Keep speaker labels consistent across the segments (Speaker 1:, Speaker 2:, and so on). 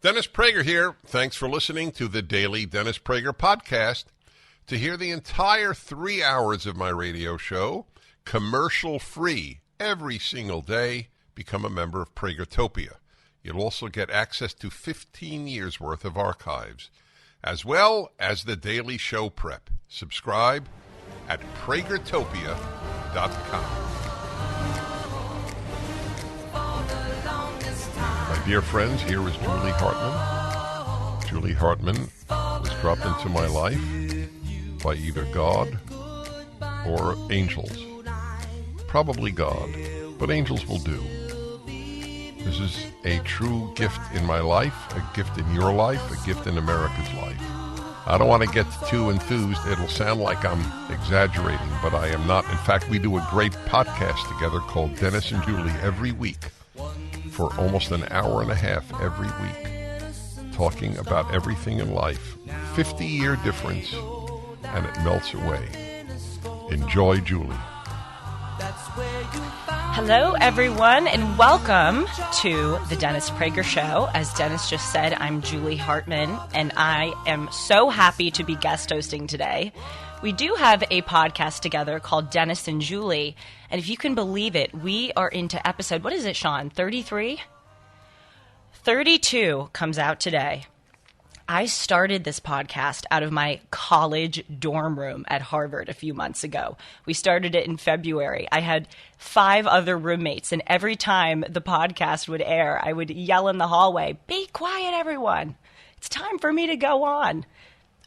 Speaker 1: Dennis Prager here. Thanks for listening to the Daily Dennis Prager Podcast. To hear the entire 3 hours of my radio show, commercial-free, every single day, become a member of Pragertopia. You'll also get access to 15 years' worth of archives, as well as the daily show prep. Subscribe at pragertopia.com. My dear friends, here is Julie Hartman. Julie Hartman was dropped into my life by either God or angels. Probably God, but angels will do. This is a true gift in my life, a gift in your life, a gift in America's life. I don't want to get too enthused. It'll sound like I'm exaggerating, but I am not. In fact, we do a great podcast together called Dennis and Julie every week for almost an hour and a half every week, talking about everything in life. 50-year difference, and it melts away. Enjoy, Julie.
Speaker 2: Hello, everyone, and welcome to the Dennis Prager Show. As Dennis just said, I'm Julie Hartman, and I am so happy to be guest hosting today. We do have a podcast together called Dennis and Julie, and if you can believe it, we are into episode, what is it, Sean, 33? 32 comes out today. I started this podcast out of my college dorm room at Harvard a few months ago. We started it in February. I had 5 other roommates, and every time the podcast would air, I would yell in the hallway, "Be quiet, everyone. It's time for me to go on."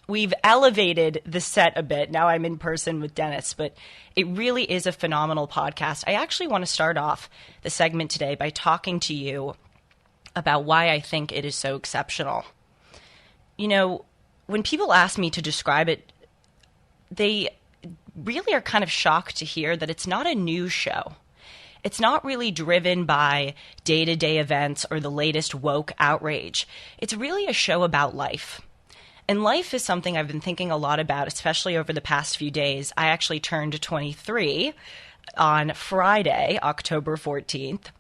Speaker 2: We've elevated the set a bit. Now I'm in person with Dennis, but it really is a phenomenal podcast. I actually want to start off the segment today by talking to you about why I think it is so exceptional. You know, when people ask me to describe it, they really are kind of shocked to hear that it's not a news show. It's not really driven by day-to-day events or the latest woke outrage. It's really a show about life. And life is something I've been thinking a lot about, especially over the past few days. I actually turned 23 on Friday, October 14th.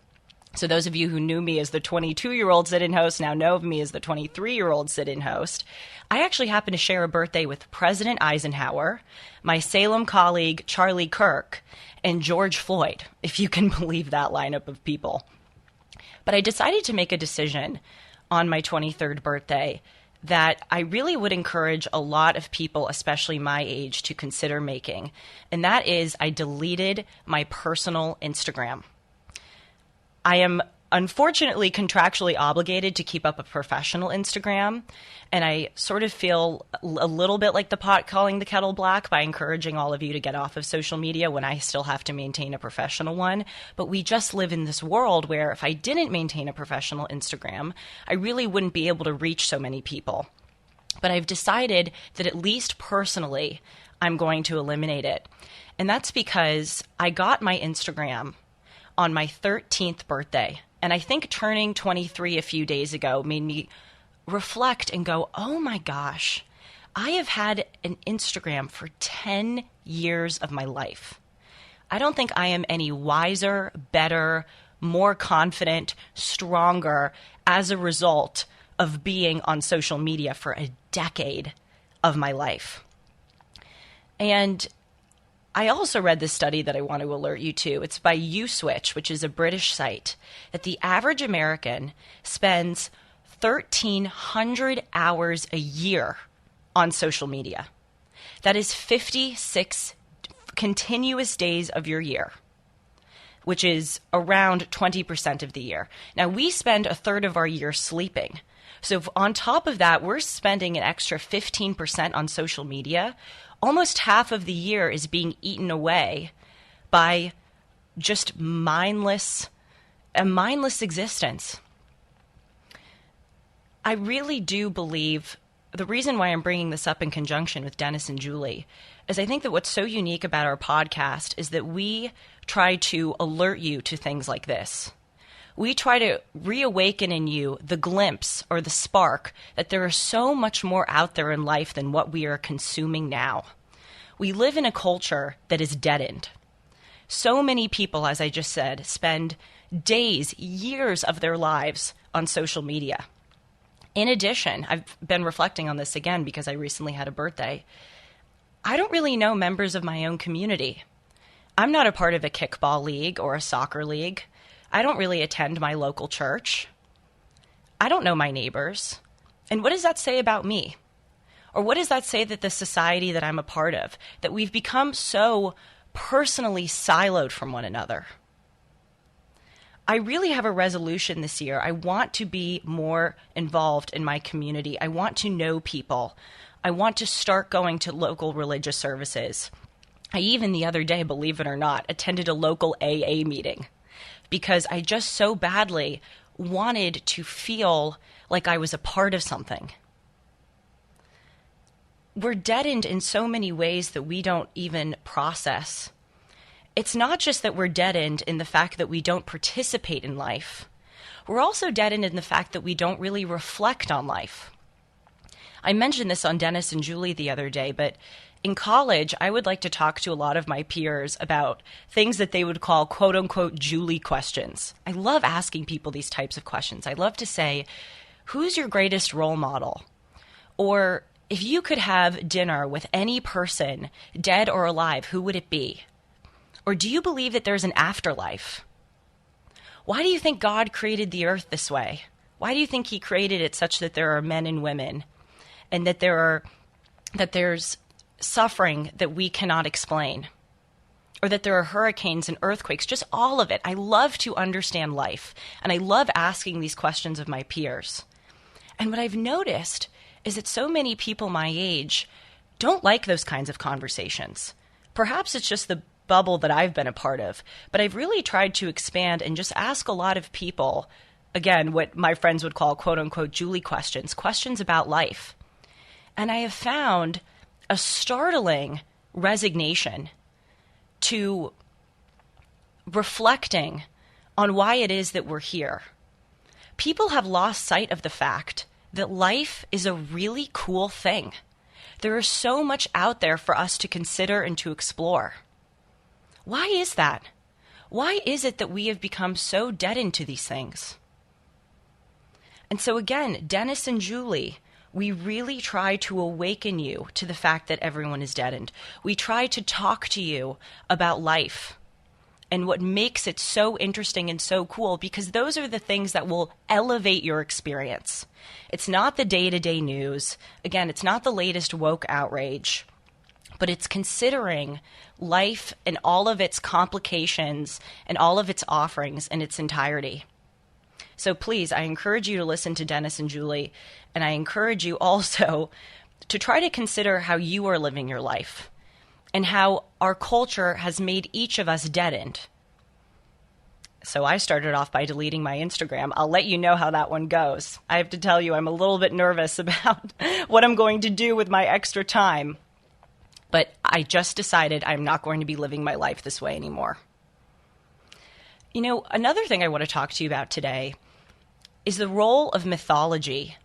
Speaker 2: So those of you who knew me as the 22-year-old sit-in host now know of me as the 23-year-old sit-in host. I actually happen to share a birthday with President Eisenhower, my Salem colleague Charlie Kirk, and George Floyd, if you can believe that lineup of people. But I decided to make a decision on my 23rd birthday that I really would encourage a lot of people, especially my age, to consider making. And that is I deleted my personal Instagram. I am unfortunately contractually obligated to keep up a professional Instagram, and I sort of feel a little bit like the pot calling the kettle black by encouraging all of you to get off of social media when I still have to maintain a professional one. But we just live in this world where if I didn't maintain a professional Instagram, I really wouldn't be able to reach so many people. But I've decided that at least personally, I'm going to eliminate it. And that's because I got my Instagram on my 13th birthday. And I think turning 23 a few days ago made me reflect and go, oh my gosh, I have had an Instagram for 10 years of my life. I don't think I am any wiser, better, more confident, stronger as a result of being on social media for a decade of my life. And I also read this study that I want to alert you to. It's by USwitch, which is a British site, that the average American spends 1,300 hours a year on social media. That is 56 continuous days of your year, which is around 20% of the year. Now, we spend a third of our year sleeping. So if on top of that, we're spending an extra 15% on social media. Almost half of the year is being eaten away by just a mindless existence. I really do believe the reason why I'm bringing this up in conjunction with Dennis and Julie is I think that what's so unique about our podcast is that we try to alert you to things like this. We try to reawaken in you the glimpse or the spark that there is so much more out there in life than what we are consuming now. We live in a culture that is deadened. So many people, as I just said, spend days, years of their lives on social media. In addition, I've been reflecting on this again because I recently had a birthday. I don't really know members of my own community. I'm not a part of a kickball league or a soccer league. I don't really attend my local church. I don't know my neighbors. And what does that say about me? Or what does that say that the society that I'm a part of, that we've become so personally siloed from one another? I really have a resolution this year. I want to be more involved in my community. I want to know people. I want to start going to local religious services. I even the other day, believe it or not, attended a local AA meeting because I just so badly wanted to feel like I was a part of something. We're deadened in so many ways that we don't even process. It's not just that we're deadened in the fact that we don't participate in life. We're also deadened in the fact that we don't really reflect on life. I mentioned this on Dennis and Julie the other day, but in college, I would like to talk to a lot of my peers about things that they would call quote unquote Julie questions. I love asking people these types of questions. I love to say, who's your greatest role model? Or if you could have dinner with any person, dead or alive, who would it be? Or do you believe that there's an afterlife? Why do you think God created the earth this way? Why do you think he created it such that there are men and women and that there's suffering that we cannot explain? Or that there are hurricanes and earthquakes, just all of it. I love to understand life, and I love asking these questions of my peers. And what I've noticed is that so many people my age don't like those kinds of conversations. Perhaps it's just the bubble that I've been a part of, but I've really tried to expand and just ask a lot of people, again, what my friends would call quote unquote Julie questions, questions about life. And I have found a startling resignation to reflecting on why it is that we're here. People have lost sight of the fact that life is a really cool thing. There is so much out there for us to consider and to explore. Why is that? Why is it that we have become so deadened to these things? And so again, Dennis and Julie, we really try to awaken you to the fact that everyone is deadened. We try to talk to you about life and what makes it so interesting and so cool, because those are the things that will elevate your experience. It's not the day-to-day news. Again, it's not the latest woke outrage, but it's considering life and all of its complications and all of its offerings in its entirety. So please, I encourage you to listen to Dennis and Julie, and I encourage you also to try to consider how you are living your life and how our culture has made each of us deadened. So I started off by deleting my Instagram. I'll let you know how that one goes. I have to tell you, I'm a little bit nervous about what I'm going to do with my extra time. But I just decided I'm not going to be living my life this way anymore. You know, another thing I want to talk to you about today is the role of mythology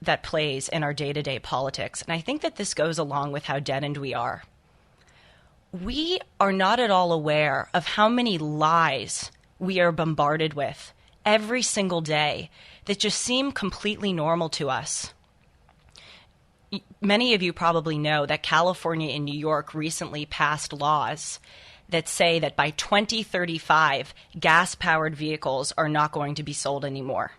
Speaker 2: that plays in our day-to-day politics. And I think that this goes along with how deadened we are. We are not at all aware of how many lies we are bombarded with every single day that just seem completely normal to us. Many of you probably know that California and New York recently passed laws that say that by 2035, gas-powered vehicles are not going to be sold anymore.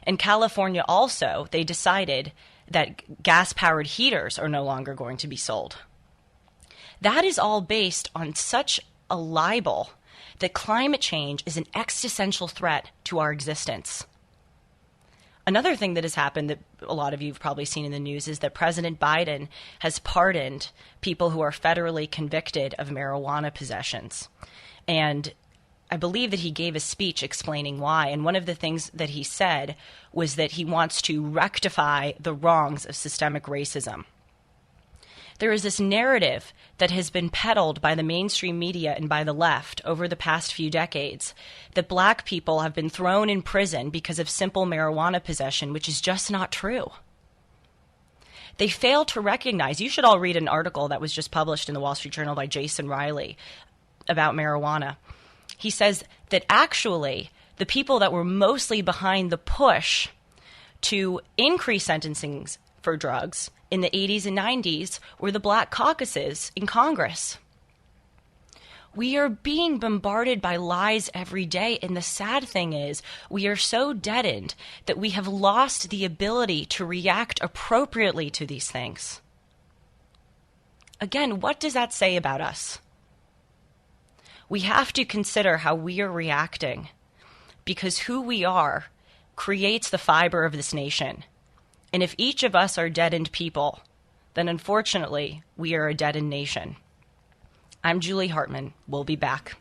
Speaker 2: In California also, they decided that gas-powered heaters are no longer going to be sold. That is all based on such a libel that climate change is an existential threat to our existence. Another thing that has happened that a lot of you have probably seen in the news is that President Biden has pardoned people who are federally convicted of marijuana possessions. And I believe that he gave a speech explaining why. And one of the things that he said was that he wants to rectify the wrongs of systemic racism. There is this narrative that has been peddled by the mainstream media and by the left over the past few decades that black people have been thrown in prison because of simple marijuana possession, which is just not true. They fail to recognize, you should all read an article that was just published in the Wall Street Journal by Jason Riley about marijuana. He says that actually the people that were mostly behind the push to increase sentencings for drugs in the 80s and 90s were the black caucuses in Congress. We are being bombarded by lies every day, and the sad thing is we are so deadened that we have lost the ability to react appropriately to these things. Again, what does that say about us? We have to consider how we are reacting, because who we are creates the fiber of this nation. And if each of us are deadened people, then unfortunately, we are a deadened nation. I'm Julie Hartman. We'll be back.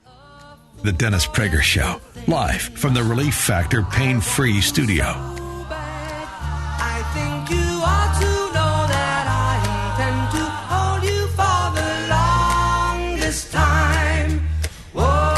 Speaker 3: The Dennis Prager Show, live from the Relief Factor Pain-Free Studio.
Speaker 4: I think you ought to know that I intend to hold you for the longest time. Whoa.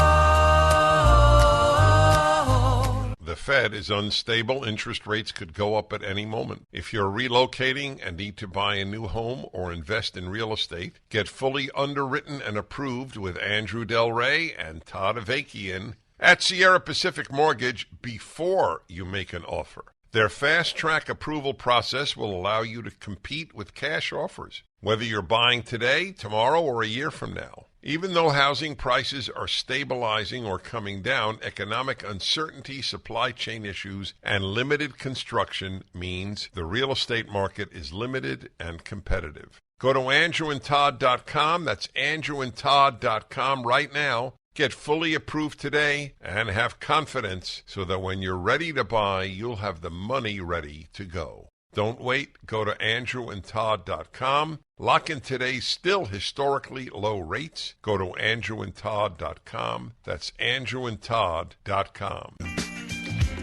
Speaker 1: The Fed is unstable. Interest rates could go up at any moment. If you're relocating and need to buy a new home or invest in real estate, get fully underwritten and approved with Andrew Del Rey and Todd Avakian at Sierra Pacific Mortgage before you make an offer. Their fast-track approval process will allow you to compete with cash offers, whether you're buying today, tomorrow, or a year from now. Even though housing prices are stabilizing or coming down, economic uncertainty, supply chain issues, and limited construction means the real estate market is limited and competitive. Go to andrewandtodd.com. That's andrewandtodd.com right now. Get fully approved today and have confidence so that when you're ready to buy, you'll have the money ready to go. Don't wait. Go to andrewandtodd.com. Lock in today's still historically low rates. Go to andrewandtodd.com. That's andrewandtodd.com.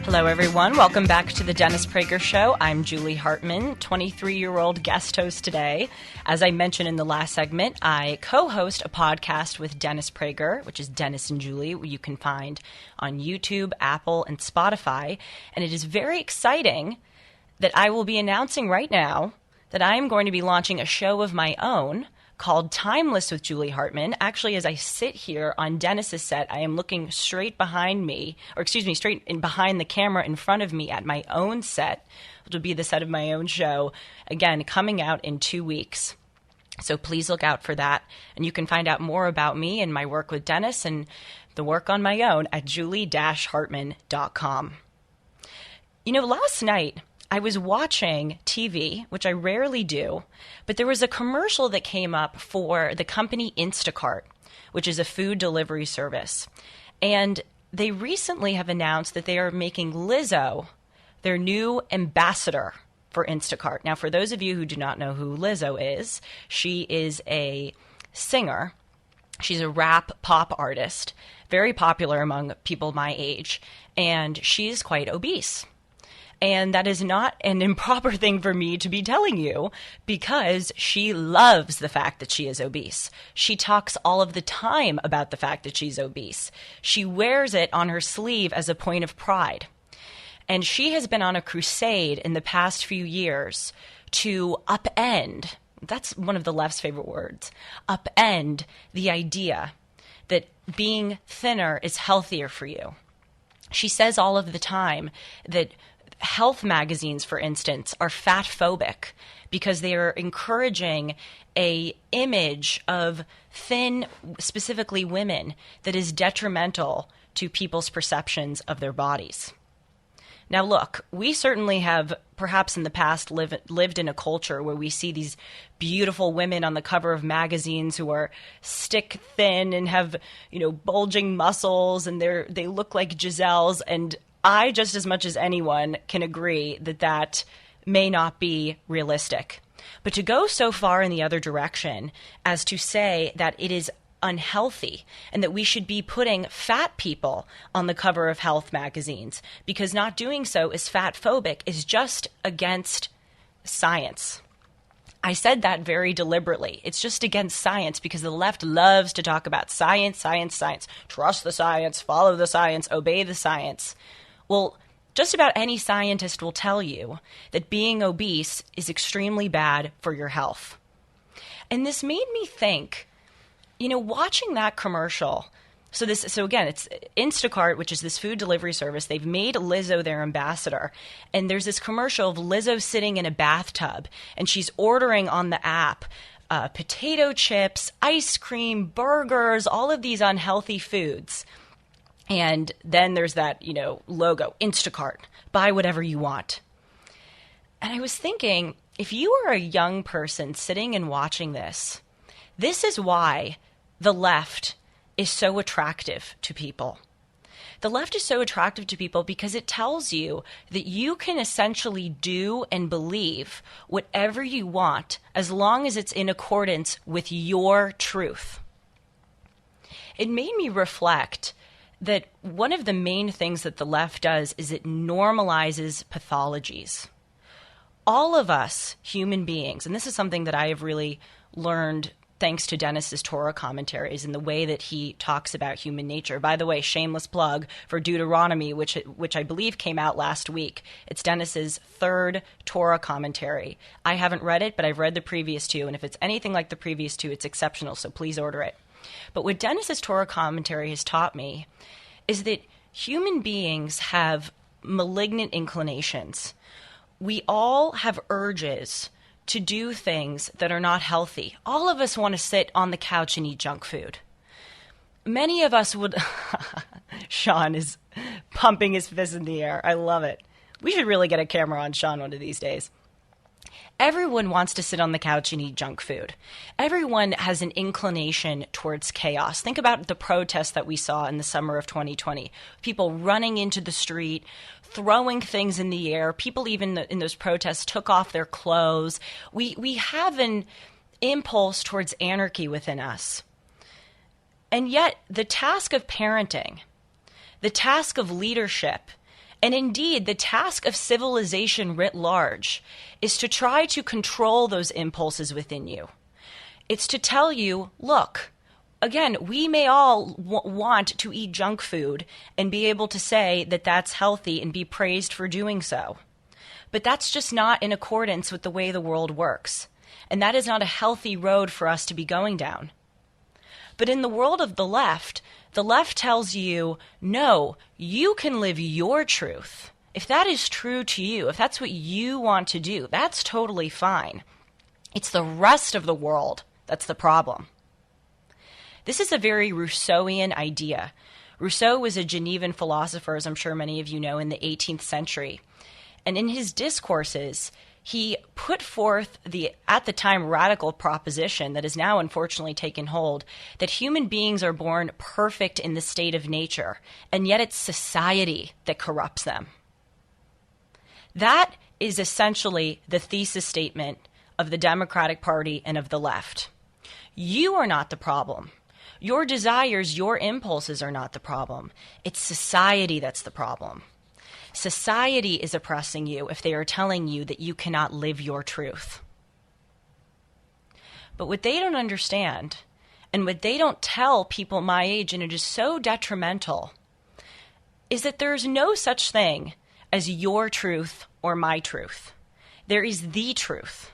Speaker 2: Hello, everyone. Welcome back to the Dennis Prager Show. I'm Julie Hartman, 23-year-old guest host today. As I mentioned in the last segment, I co-host a podcast with Dennis Prager, which is Dennis and Julie, you can find on YouTube, Apple, and Spotify. And it is very exciting that I will be announcing right now that I am going to be launching a show of my own called Timeless with Julie Hartman. Actually, as I sit here on Dennis's set, I am looking straight behind me, straight in behind the camera in front of me at my own set, which will be the set of my own show, again, coming out in 2 weeks. So please look out for that. And you can find out more about me and my work with Dennis and the work on my own at julie-hartman.com. You know, last night, I was watching TV, which I rarely do, but there was a commercial that came up for the company Instacart, which is a food delivery service. And they recently have announced that they are making Lizzo their new ambassador for Instacart. Now, for those of you who do not know who Lizzo is, she is a singer. She's a rap pop artist, very popular among people my age, and she's quite obese. And that is not an improper thing for me to be telling you, because she loves the fact that she is obese. She talks all of the time about the fact that she's obese. She wears it on her sleeve as a point of pride. And she has been on a crusade in the past few years to upend, that's one of the left's favorite words, upend the idea that being thinner is healthier for you. She says all of the time that health magazines, for instance, are fat phobic because they are encouraging a image of thin, specifically women, that is detrimental to people's perceptions of their bodies. Now, look, we certainly have, perhaps in the past, lived in a culture where we see these beautiful women on the cover of magazines who are stick thin and have, bulging muscles, and they look like Giselles. And I, just as much as anyone, can agree that that may not be realistic. But to go so far in the other direction as to say that it is unhealthy and that we should be putting fat people on the cover of health magazines because not doing so is fat phobic is just against science. I said that very deliberately. It's just against science because the left loves to talk about science, science, science. Trust the science, follow the science, obey the science. Well, just about any scientist will tell you that being obese is extremely bad for your health. And this made me think, watching that commercial, So again, it's Instacart, which is this food delivery service. They've made Lizzo their ambassador. And there's this commercial of Lizzo sitting in a bathtub, and she's ordering on the app potato chips, ice cream, burgers, all of these unhealthy foods. And then there's that, logo, Instacart, buy whatever you want. And I was thinking, if you are a young person sitting and watching this is why the left is so attractive to people. The left is so attractive to people because it tells you that you can essentially do and believe whatever you want as long as it's in accordance with your truth. It made me reflect that one of the main things that the left does is it normalizes pathologies. All of us human beings, and this is something that I have really learned thanks to Dennis's Torah commentaries and the way that he talks about human nature. By the way, shameless plug for Deuteronomy, which I believe came out last week. It's Dennis's third Torah commentary. I haven't read it, but I've read the previous two, and if it's anything like the previous two, it's exceptional, so please order it. But what Dennis's Torah commentary has taught me is that human beings have malignant inclinations. We all have urges to do things that are not healthy. All of us want to sit on the couch and eat junk food. Many of us would... Sean is pumping his fist in the air. I love it. We should really get a camera on Sean one of these days. Everyone wants to sit on the couch and eat junk food. Everyone has an inclination towards chaos. Think about the protests that we saw in the summer of 2020. People running into the street, throwing things in the air. People even in those protests took off their clothes. We have an impulse towards anarchy within us. And yet the task of parenting, the task of leadership, and indeed the task of civilization writ large is to try to control those impulses within you. It's to tell you, look, again, we may all want to eat junk food and be able to say that that's healthy and be praised for doing so. But that's just not in accordance with the way the world works. And that is not a healthy road for us to be going down. But in the world of the left tells you, no, you can live your truth. If that is true to you, if that's what you want to do, that's totally fine. It's the rest of the world that's the problem. This is a very Rousseauian idea. Rousseau was a Genevan philosopher, as I'm sure many of you know, in the 18th century. And in his discourses, he put forth the, at the time, radical proposition that has now unfortunately taken hold, that human beings are born perfect in the state of nature, and yet it's society that corrupts them. That is essentially the thesis statement of the Democratic Party and of the left. You are not the problem. Your desires, your impulses are not the problem. It's society that's the problem. Society is oppressing you if they are telling you that you cannot live your truth. But what they don't understand, and what they don't tell people my age, and it is so detrimental, is that there is no such thing as your truth or my truth. There is the truth.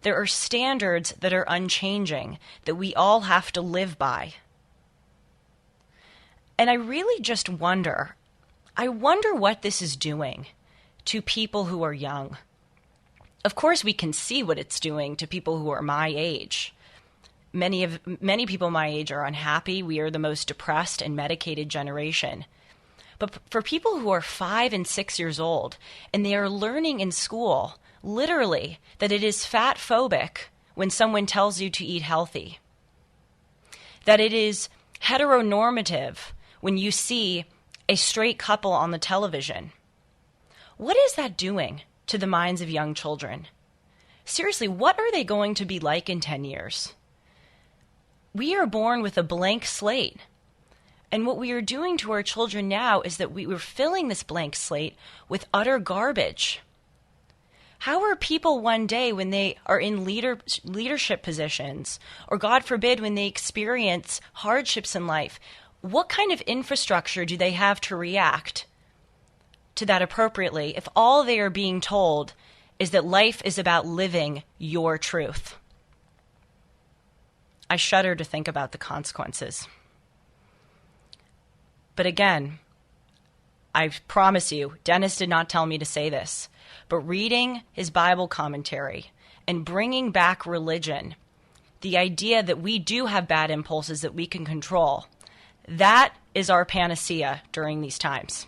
Speaker 2: There are standards that are unchanging that we all have to live by. And I really just wonder, what this is doing to people who are young. Of course, we can see what it's doing to people who are my age. Many people my age are unhappy. We are the most depressed and medicated generation. But for people who are 5 and 6 years old, and they are learning in school, literally, that it is fat phobic when someone tells you to eat healthy, that it is heteronormative when you see a straight couple on the television. What is that doing to the minds of young children? Seriously, what are they going to be like in 10 years? We are born with a blank slate. And what we are doing to our children now is that we're filling this blank slate with utter garbage. How are people one day when they are in leadership positions, or God forbid, when they experience hardships in life, what kind of infrastructure do they have to react to that appropriately if all they are being told is that life is about living your truth? I shudder to think about the consequences. But again, I promise you, Dennis did not tell me to say this, but reading his Bible commentary and bringing back religion, the idea that we do have bad impulses that we can control, that is our panacea during these times.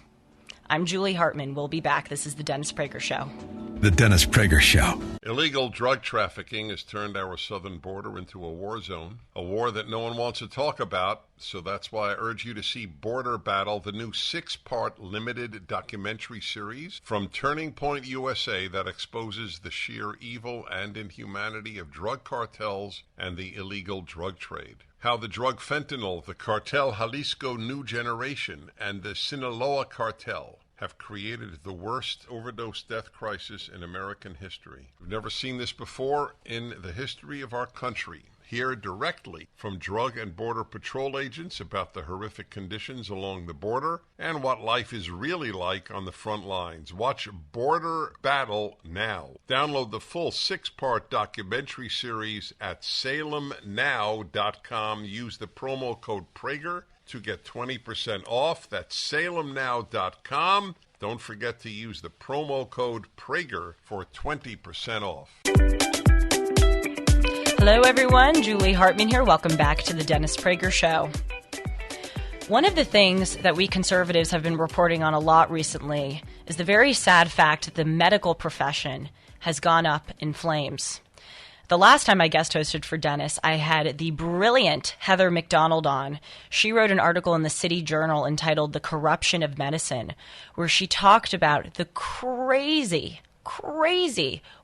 Speaker 2: I'm Julie Hartman. We'll be back. This is The Dennis Prager Show.
Speaker 3: The Dennis Prager Show.
Speaker 1: Illegal drug trafficking has turned our southern border into a war zone, a war that no one wants to talk about, so that's why I urge you to see Border Battle, the new 6-part limited documentary series from Turning Point USA that exposes the sheer evil and inhumanity of drug cartels and the illegal drug trade. How the drug fentanyl, the cartel Jalisco New Generation, and the Sinaloa cartel have created the worst overdose death crisis in American history. We've never seen this before in the history of our country. Hear directly from Drug and Border Patrol agents about the horrific conditions along the border and what life is really like on the front lines. Watch Border Battle now. Download the full 6-part documentary series at salemnow.com. Use the promo code Prager to get 20% off. That's salemnow.com. Don't forget to use the promo code Prager for 20% off.
Speaker 2: Hello, everyone. Julie Hartman here. Welcome back to the Dennis Prager Show. One of the things that we conservatives have been reporting on a lot recently is the very sad fact that the medical profession has gone up in flames. The last time I guest hosted for Dennis, I had the brilliant Heather McDonald on. She wrote an article in the City Journal entitled The Corruption of Medicine, where she talked about the crazy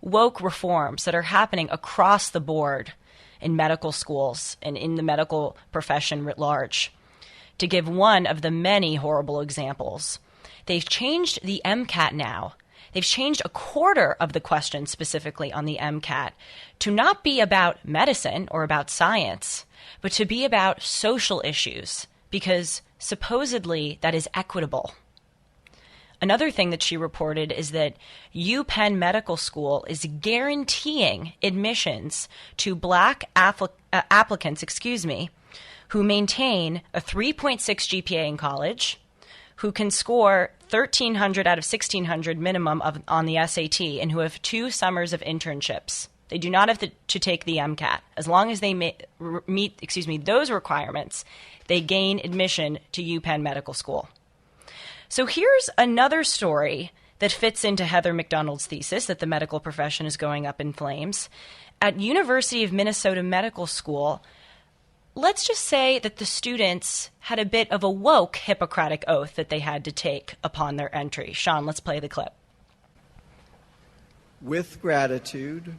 Speaker 2: woke reforms that are happening across the board in medical schools and in the medical profession writ large. To give one of the many horrible examples, they've changed the MCAT now. They've changed a quarter of the questions specifically on the MCAT to not be about medicine or about science, but to be about social issues, because supposedly that is equitable. Another thing that she reported is that UPenn Medical School is guaranteeing admissions to black applicants, who maintain a 3.6 GPA in college, who can score 1,300 out of 1,600 minimum on the SAT, and who have 2 summers of internships. They do not have to take the MCAT. As long as they meet those requirements, they gain admission to UPenn Medical School. So here's another story that fits into Heather McDonald's thesis that the medical profession is going up in flames. At University of Minnesota Medical School, let's just say that the students had a bit of a woke Hippocratic oath that they had to take upon their entry. Sean, let's play the clip.
Speaker 5: With gratitude,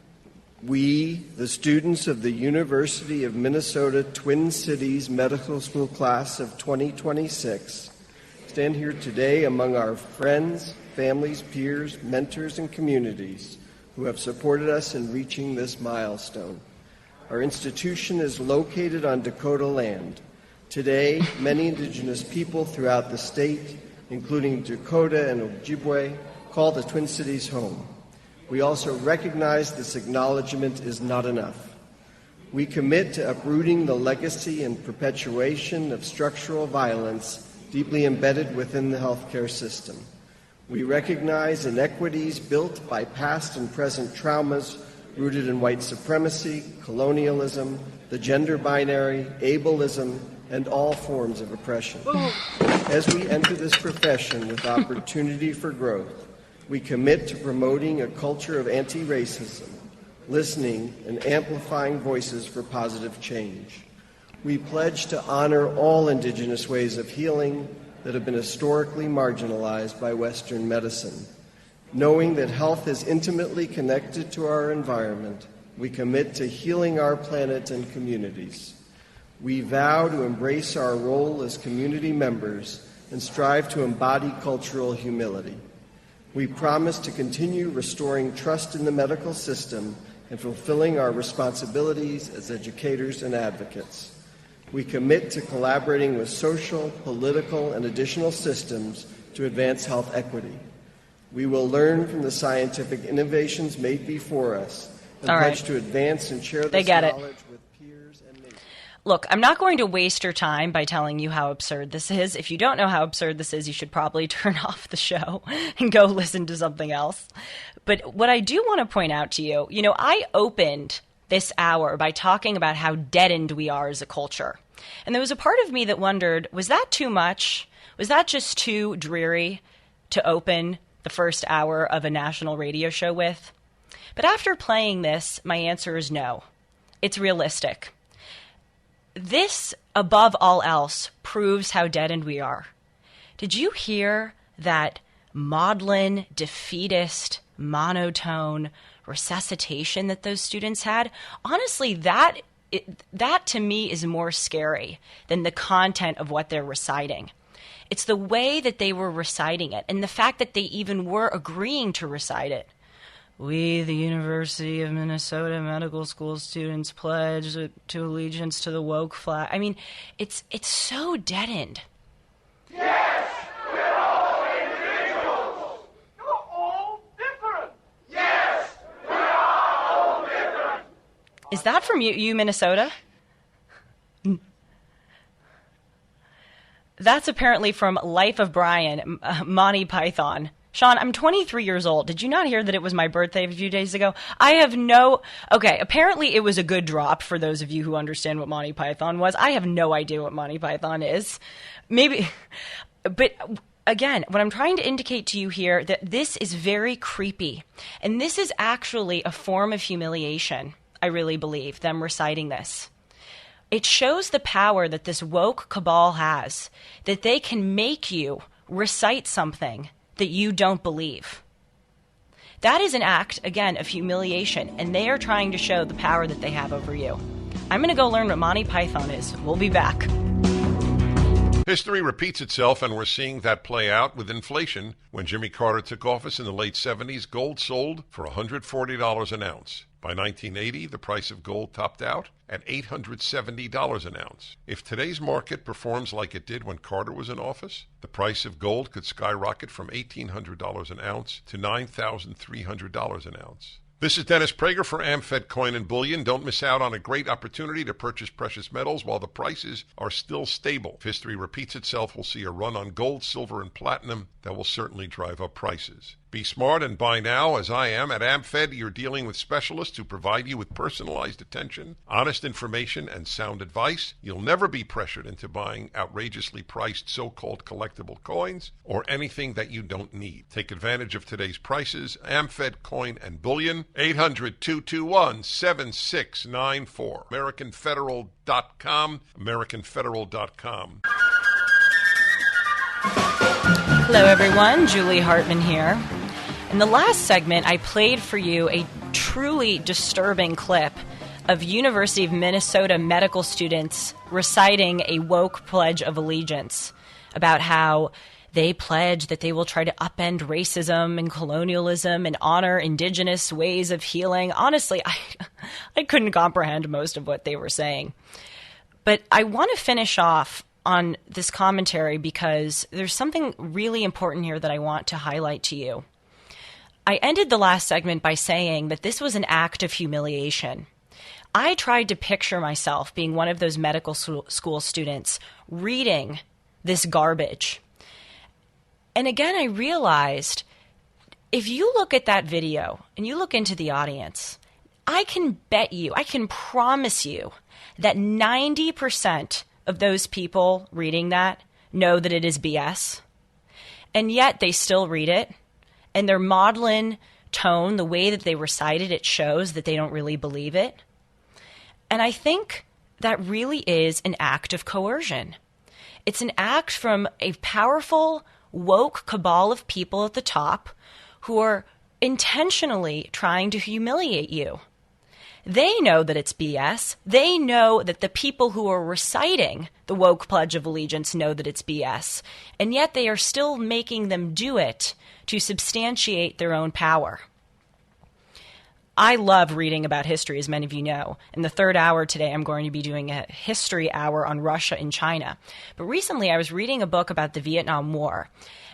Speaker 5: we, the students of the University of Minnesota Twin Cities Medical School class of 2026, stand here today among our friends, families, peers, mentors, and communities who have supported us in reaching this milestone. Our institution is located on Dakota land. Today, many indigenous people throughout the state, including Dakota and Ojibwe, call the Twin Cities home. We also recognize this acknowledgement is not enough. We commit to uprooting the legacy and perpetuation of structural violence deeply embedded within the healthcare system. We recognize inequities built by past and present traumas rooted in white supremacy, colonialism, the gender binary, ableism, and all forms of oppression. As we enter this profession with opportunity for growth, we commit to promoting a culture of anti-racism, listening and amplifying voices for positive change. We pledge to honor all indigenous ways of healing that have been historically marginalized by Western medicine. Knowing that health is intimately connected to our environment, we commit to healing our planet and communities. We vow to embrace our role as community members and strive to embody cultural humility. We promise to continue restoring trust in the medical system and fulfilling our responsibilities as educators and advocates. We commit to collaborating with social, political, and additional systems to advance health equity. We will learn from the scientific innovations made before us and pledge to advance and share this knowledge with peers and neighbors.
Speaker 2: Look, I'm not going to waste your time by telling you how absurd this is. If you don't know how absurd this is, you should probably turn off the show and go listen to something else. But what I do want to point out to you, I opened this hour by talking about how deadened we are as a culture. And there was a part of me that wondered, was that too much? Was that just too dreary to open the first hour of a national radio show with? But after playing this, my answer is no. It's realistic. This, above all else, proves how deadened we are. Did you hear that maudlin, defeatist, monotone resuscitation that those students had? Honestly, that to me is more scary than the content of what they're reciting. It's the way that they were reciting it and the fact that they even were agreeing to recite it. We, the University of Minnesota medical school students, pledge to allegiance to the woke flag. I mean, it's so deadened.
Speaker 6: Yes, we're all individuals. You're all different. Yes, we're all different.
Speaker 2: Is that from you, Minnesota? That's apparently from Life of Brian, Monty Python. Sean, I'm 23 years old. Did you not hear that it was my birthday a few days ago? Okay, apparently it was a good drop for those of you who understand what Monty Python was. I have no idea what Monty Python is. Maybe, but again, what I'm trying to indicate to you here, that this is very creepy. And this is actually a form of humiliation, I really believe, them reciting this. It shows the power that this woke cabal has, that they can make you recite something that you don't believe. That is an act, again, of humiliation, and they are trying to show the power that they have over you. I'm going to go learn what Monty Python is. We'll be back.
Speaker 1: History repeats itself, and we're seeing that play out with inflation. When Jimmy Carter took office in the late 70s, gold sold for $140 an ounce. By 1980, the price of gold topped out at $870 an ounce. If today's market performs like it did when Carter was in office, the price of gold could skyrocket from $1,800 an ounce to $9,300 an ounce. This is Dennis Prager for AmFed Coin and Bullion. Don't miss out on a great opportunity to purchase precious metals while the prices are still stable. If history repeats itself, we'll see a run on gold, silver, and platinum that will certainly drive up prices. Be smart and buy now, as I am. At AmFed, you're dealing with specialists who provide you with personalized attention, honest information, and sound advice. You'll never be pressured into buying outrageously priced so-called collectible coins or anything that you don't need. Take advantage of today's prices. AmFed Coin and Bullion, 800-221-7694. AmericanFederal.com, AmericanFederal.com.
Speaker 2: Hello, everyone. Julie Hartman here. In the last segment, I played for you a truly disturbing clip of University of Minnesota medical students reciting a woke Pledge of Allegiance about how they pledge that they will try to upend racism and colonialism and honor indigenous ways of healing. Honestly, I couldn't comprehend most of what they were saying. But I want to finish off on this commentary because there's something really important here that I want to highlight to you. I ended the last segment by saying that this was an act of humiliation. I tried to picture myself being one of those medical school students reading this garbage. And again, I realized if you look at that video and you look into the audience, I can promise you that 90% of those people reading that know that it is BS. And yet they still read it. And their maudlin tone, the way that they recite it, it shows that they don't really believe it. And I think that really is an act of coercion. It's an act from a powerful, woke cabal of people at the top who are intentionally trying to humiliate you. They know that it's BS. They know that the people who are reciting the woke Pledge of Allegiance know that it's BS. And yet they are still making them do it to substantiate their own power. I love reading about history, as many of you know. In the third hour today, I'm going to be doing a history hour on Russia and China. But recently, I was reading a book about the Vietnam War,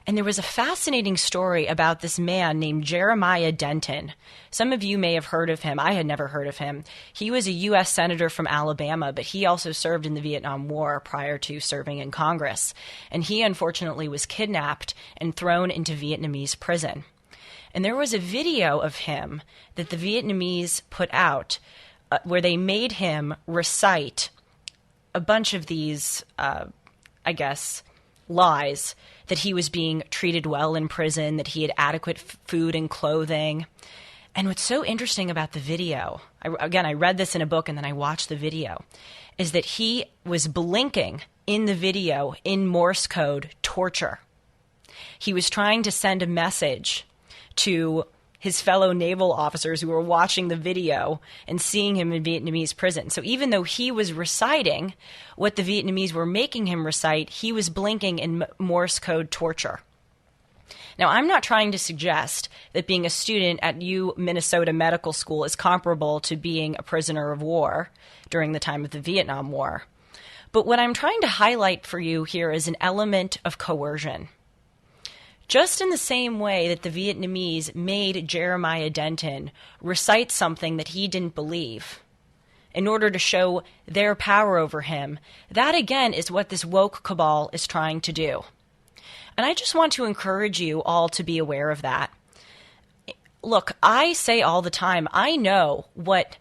Speaker 2: and there was a fascinating story about this man named Jeremiah Denton. Some of you may have heard of him. I had never heard of him. He was a U.S. Senator from Alabama, but he also served in the Vietnam War prior to serving in Congress. And he, unfortunately, was kidnapped and thrown into Vietnamese prison. And there was a video of him that the Vietnamese put out where they made him recite a bunch of these, lies, that he was being treated well in prison, that he had adequate food and clothing. And what's so interesting about the video, I read this in a book and then I watched the video, is that he was blinking in the video in Morse code torture. He was trying to send a message to his fellow naval officers who were watching the video and seeing him in Vietnamese prison. So even though he was reciting what the Vietnamese were making him recite, he was blinking in Morse code torture. Now, I'm not trying to suggest that being a student at Minnesota Medical School is comparable to being a prisoner of war during the time of the Vietnam War. But what I'm trying to highlight for you here is an element of coercion. Just in the same way that the Vietnamese made Jeremiah Denton recite something that he didn't believe in order to show their power over him, that again is what this woke cabal is trying to do. And I just want to encourage you all to be aware of that. Look, I say all the time, I know what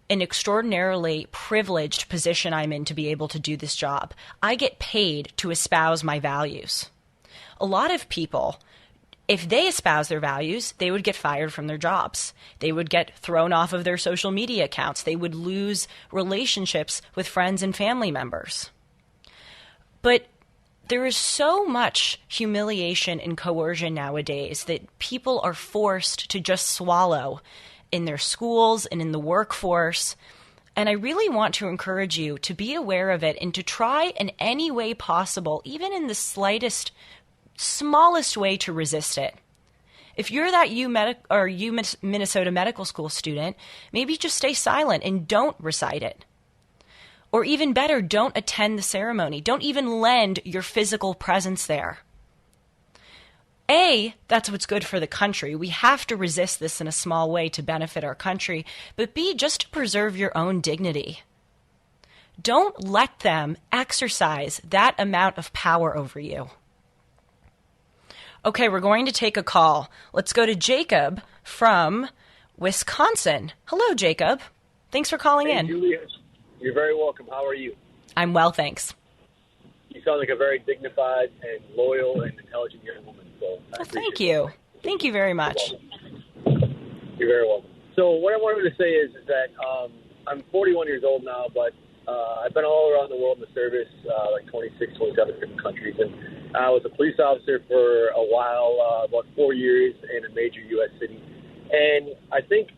Speaker 2: an extraordinarily privileged position I'm in to be able to do this job. I get paid to espouse my values. A lot of people, if they espouse their values, they would get fired from their jobs. They would get thrown off of their social media accounts. They would lose relationships with friends and family members. But there is so much humiliation and coercion nowadays that people are forced to just swallow in their schools and in the workforce. And I really want to encourage you to be aware of it and to try in any way possible, even in the smallest way, to resist it. If you're that Minnesota Medical School student, maybe just stay silent and don't recite it. Or even better, don't attend the ceremony. Don't even lend your physical presence there. A, that's what's good for the country. We have to resist this in a small way to benefit our country. But B, just to preserve your own dignity. Don't let them exercise that amount of power over you. Okay, we're going to take a call. Let's go to Jacob from Wisconsin. Hello, Jacob. Thanks for calling in.
Speaker 7: Julia, you're very welcome. How are you?
Speaker 2: I'm well, thanks.
Speaker 7: You sound like a very dignified and loyal and intelligent young woman. So
Speaker 2: thank you. Thank you very much.
Speaker 7: You're very welcome. So what I wanted to say is that I'm 41 years old now, but I've been all around the world in the service, like 26, 27 different countries. And I was a police officer for a while, about 4 years in a major U.S. city. And I think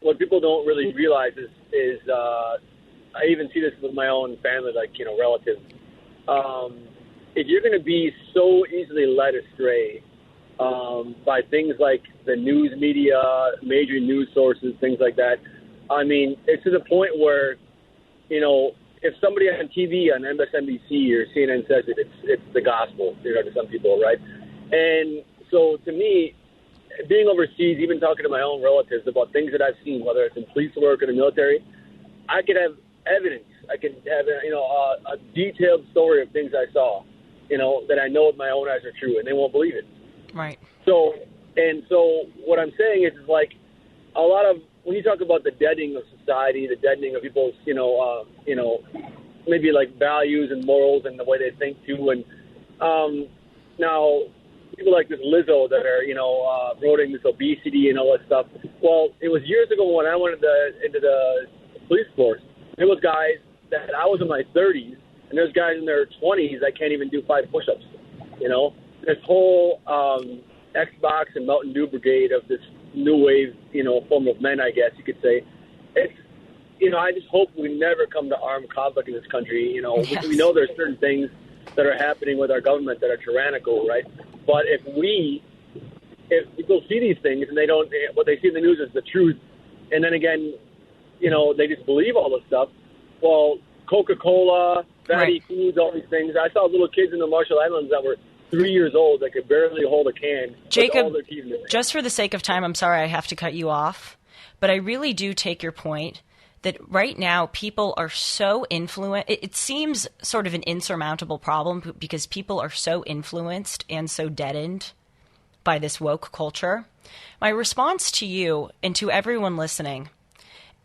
Speaker 7: what people don't really realize is I even see this with my own family, relatives. If you're going to be so easily led astray by things like the news media, major news sources, things like that, I mean, it's to the point where, if somebody on TV, on MSNBC or CNN says it, it's the gospel, to some people, right? And so to me, being overseas, even talking to my own relatives about things that I've seen, whether it's in police work or the military, I could have evidence. I could have, a detailed story of things I saw, that I know with my own eyes are true, and they won't believe it.
Speaker 2: Right.
Speaker 7: So what I'm saying is like a lot of, when you talk about the deadening of society, the deadening of people's, maybe like values and morals and the way they think too. And now people like this Lizzo that are, promoting this obesity and all that stuff. Well, it was years ago when I went into the police force. There was guys that I was in my 30s, and there's guys in their 20s that can't even do 5 push-ups. This whole Xbox and Mountain Dew brigade of this new wave, form of men, I guess you could say. It's, I just hope we never come to armed conflict in this country.
Speaker 2: Yes.
Speaker 7: We know there's certain things that are happening with our government that are tyrannical, right? But if people see these things and they don't, what they see in the news is the truth, And then again, they just believe all this stuff. Well, Coca-Cola, fatty foods, all these things. I saw little kids in the Marshall Islands that were 3 years old that could barely hold a can.
Speaker 2: Jacob, just for the sake of time, I'm sorry I have to cut you off, but I really do take your point that right now people are so influenced. It seems sort of an insurmountable problem because people are so influenced and so deadened by this woke culture. My response to you and to everyone listening,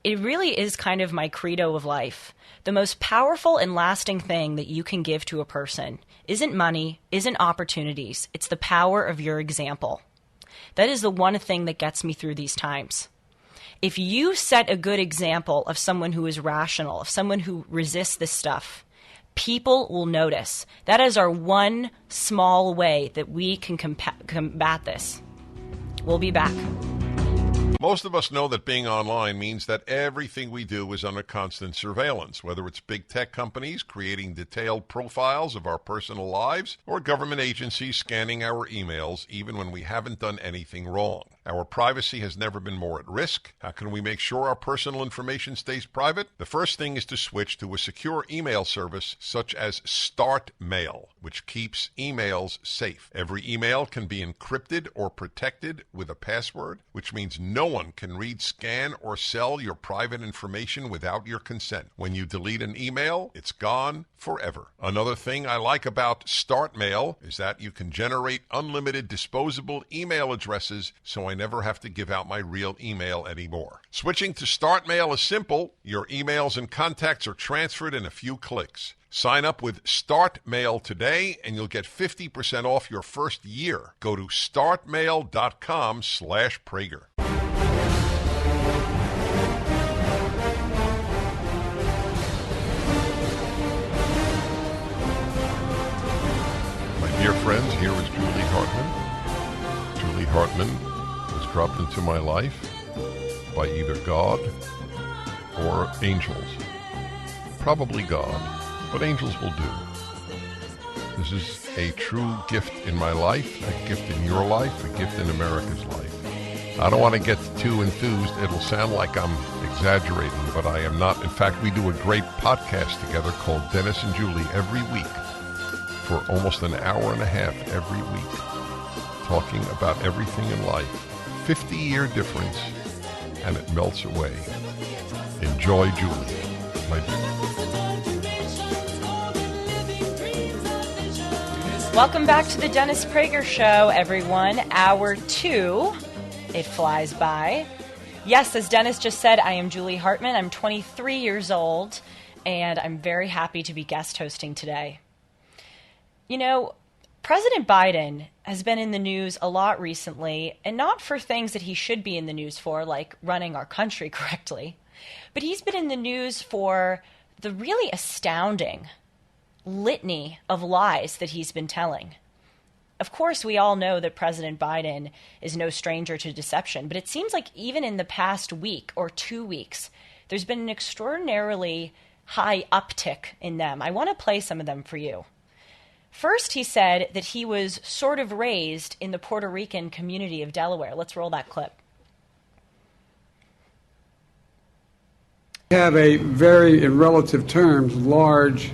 Speaker 2: it really is kind of my credo of life. The most powerful and lasting thing that you can give to a person isn't money, isn't opportunities. It's the power of your example. That is the one thing that gets me through these times. If you set a good example of someone who is rational, of someone who resists this stuff, people will notice. That is our one small way that we can combat this. We'll be back.
Speaker 1: Most of us know that being online means that everything we do is under constant surveillance, whether it's big tech companies creating detailed profiles of our personal lives or government agencies scanning our emails even when we haven't done anything wrong. Our privacy has never been more at risk. How can we make sure our personal information stays private? The first thing is to switch to a secure email service such as Start Mail, which keeps emails safe. Every email can be encrypted or protected with a password, which means no one can read, scan, or sell your private information without your consent. When you delete an email, it's gone forever. Another thing I like about Start Mail is that you can generate unlimited disposable email addresses, so I never have to give out my real email anymore. Switching to Start Mail is simple. Your emails and contacts are transferred in a few clicks. Sign up with Start Mail today and you'll get 50% off your first year. Go to startmail.com/Prager. My dear friends, here is Julie Hartman. Julie Hartman was dropped into my life by either God or angels. Probably God, but angels will do. This is a true gift in my life, a gift in your life, a gift in America's life. I don't want to get too enthused. It'll sound like I'm exaggerating, but I am not. In fact, we do a great podcast together called Dennis and Julie every week for almost an hour and a half every week, talking about everything in life. 50-year difference, and it melts away. Enjoy, Julie, my dear.
Speaker 2: Welcome back to the Dennis Prager Show, everyone. Hour 2. It flies by. Yes, as Dennis just said, I am Julie Hartman. I'm 23 years old, and I'm very happy to be guest hosting today. You know, President Biden has been in the news a lot recently, and not for things that he should be in the news for, like running our country correctly, but he's been in the news for the really astounding litany of lies that he's been telling. Of course, we all know that President Biden is no stranger to deception, but it seems like even in the past week or 2 weeks, there's been an extraordinarily high uptick in them. I want to play some of them for you. First, he said that he was sort of raised in the Puerto Rican community of Delaware. Let's roll that clip.
Speaker 8: We have a very, in relative terms, large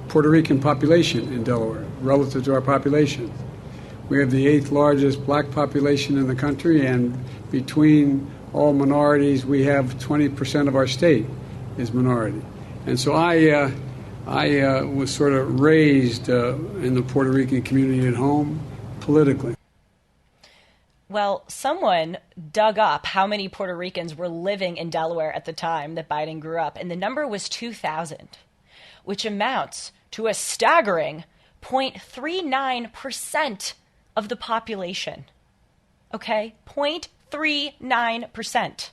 Speaker 8: Puerto Rican population in Delaware, relative to our population. We have the 8th largest black population in the country, and between all minorities, we have 20% of our state is minority. And so I was sort of raised in the Puerto Rican community at home, politically.
Speaker 2: Well, someone dug up how many Puerto Ricans were living in Delaware at the time that Biden grew up, and the number was 2,000, which amounts to a staggering 0.39% of the population. Okay? 0.39%.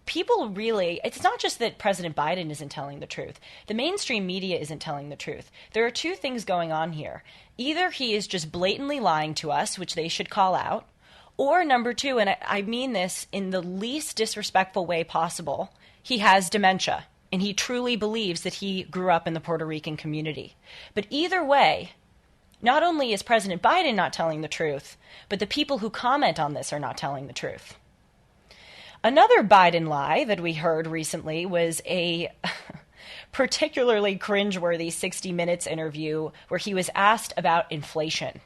Speaker 2: People really, it's not just that President Biden isn't telling the truth. The mainstream media isn't telling the truth. There are two things going on here. Either he is just blatantly lying to us, which they should call out, or number two, and I mean this in the least disrespectful way possible, he has dementia, and he truly believes that he grew up in the Puerto Rican community. But either way, not only is President Biden not telling the truth, but the people who comment on this are not telling the truth. Another Biden lie that we heard recently was a particularly cringeworthy 60 Minutes interview where he was asked about inflation.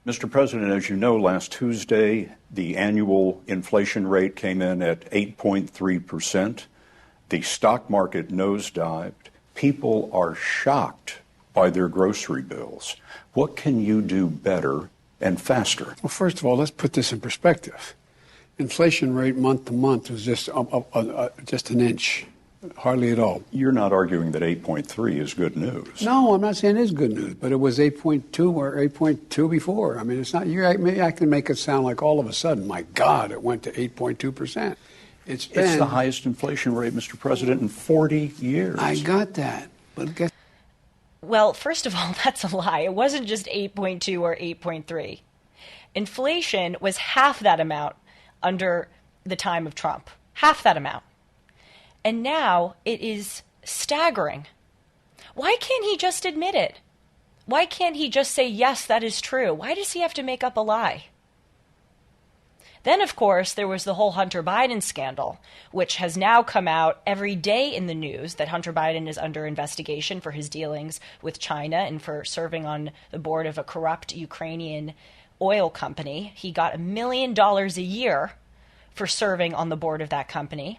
Speaker 9: Mr. President, as you know, last Tuesday, the annual inflation rate came in at 8.3%. The stock market nosedived. People are shocked by their grocery bills. What can you do better and faster?
Speaker 8: Well, first of all, let's put this in perspective. Inflation rate month to month was just an inch, hardly at all.
Speaker 9: You're not arguing that 8.3 is good news.
Speaker 8: No, I'm not saying it's good news, but it was 8.2 or 8.2 before. I mean, it's not. I can make it sound like all of a sudden, my God, it went to 8.2%. It's
Speaker 9: the highest inflation rate, Mr. President, in 40 years.
Speaker 8: I got that, but guess.
Speaker 2: Well, first of all, that's a lie. It wasn't just 8.2 or 8.3. Inflation was half that amount under the time of Trump. Half that amount. And now it is staggering. Why can't he just admit it? Why can't he just say, yes, that is true? Why does he have to make up a lie? Then, of course, there was the whole Hunter Biden scandal, which has now come out every day in the news that Hunter Biden is under investigation for his dealings with China and for serving on the board of a corrupt Ukrainian oil company. He got $1 million a year for serving on the board of that company.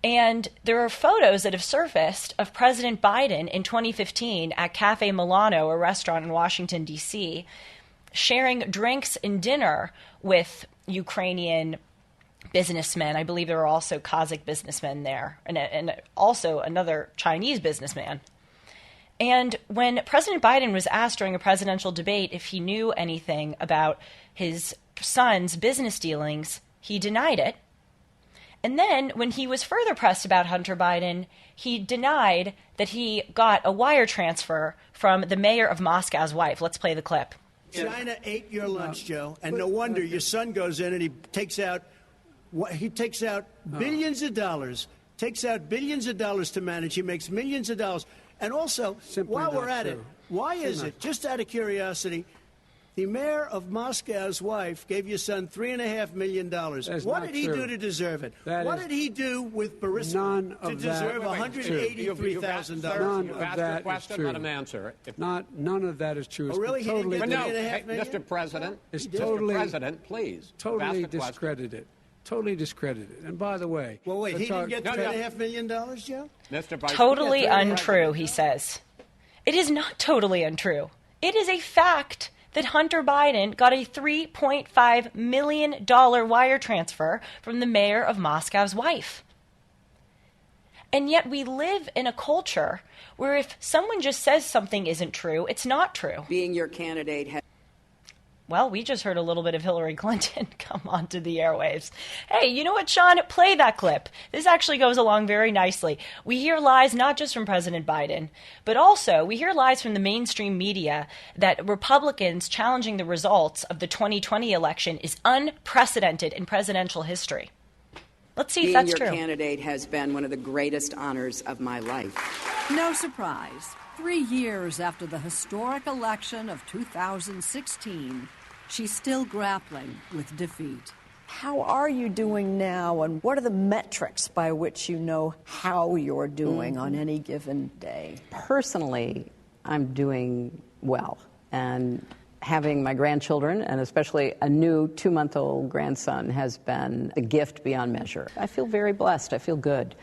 Speaker 2: And there are photos that have surfaced of President Biden in 2015 at Cafe Milano, a restaurant in Washington, D.C., sharing drinks and dinner with Ukrainian businessmen. I believe there were also Kazakh businessmen there, and also another Chinese businessman. And when President Biden was asked during a presidential debate if he knew anything about his son's business dealings, he denied it. And then when he was further pressed about Hunter Biden, he denied that he got a wire transfer from the mayor of Moscow's wife. Let's play the clip.
Speaker 10: China ate your lunch, Joe, and no wonder your son goes in and he takes out billions of dollars, to manage. He makes millions of dollars. And also, while we're at it, why is it, just out of curiosity, the mayor of Moscow's wife gave your son $3.5 million. What did he do to deserve it? What did he do with Burisma to deserve $183,000?
Speaker 8: None of that is true.
Speaker 11: Let him answer.
Speaker 8: None of that is true.
Speaker 10: Oh, really?
Speaker 8: Totally,
Speaker 11: Mr. President, Mr. President, please.
Speaker 8: Totally discredited. Totally discredited. And by the way...
Speaker 10: Well, wait, he didn't get $3.5 million, Joe?
Speaker 11: Mr. Vice
Speaker 2: Totally untrue, he says. It is not totally untrue. It is a fact that Hunter Biden got a $3.5 million wire transfer from the mayor of Moscow's wife. And yet we live in a culture where if someone just says something isn't true, it's not true.
Speaker 12: Being your candidate has...
Speaker 2: Well, we just heard a little bit of Hillary Clinton come onto the airwaves. Hey, you know what, Sean? Play that clip. This actually goes along very nicely. We hear lies not just from President Biden, but also we hear lies from the mainstream media that Republicans challenging the results of the 2020 election is unprecedented in presidential history. Let's see if that's true.
Speaker 12: Being your candidate has been one of the greatest honors of my life.
Speaker 13: No surprise. 3 years after the historic election of 2016, she's still grappling with defeat.
Speaker 14: How are you doing now, and what are the metrics by which you know how you're doing on any given day?
Speaker 15: Personally, I'm doing well, and having my grandchildren, and especially a new 2-month-old grandson, has been a gift beyond measure. I feel very blessed. I feel good.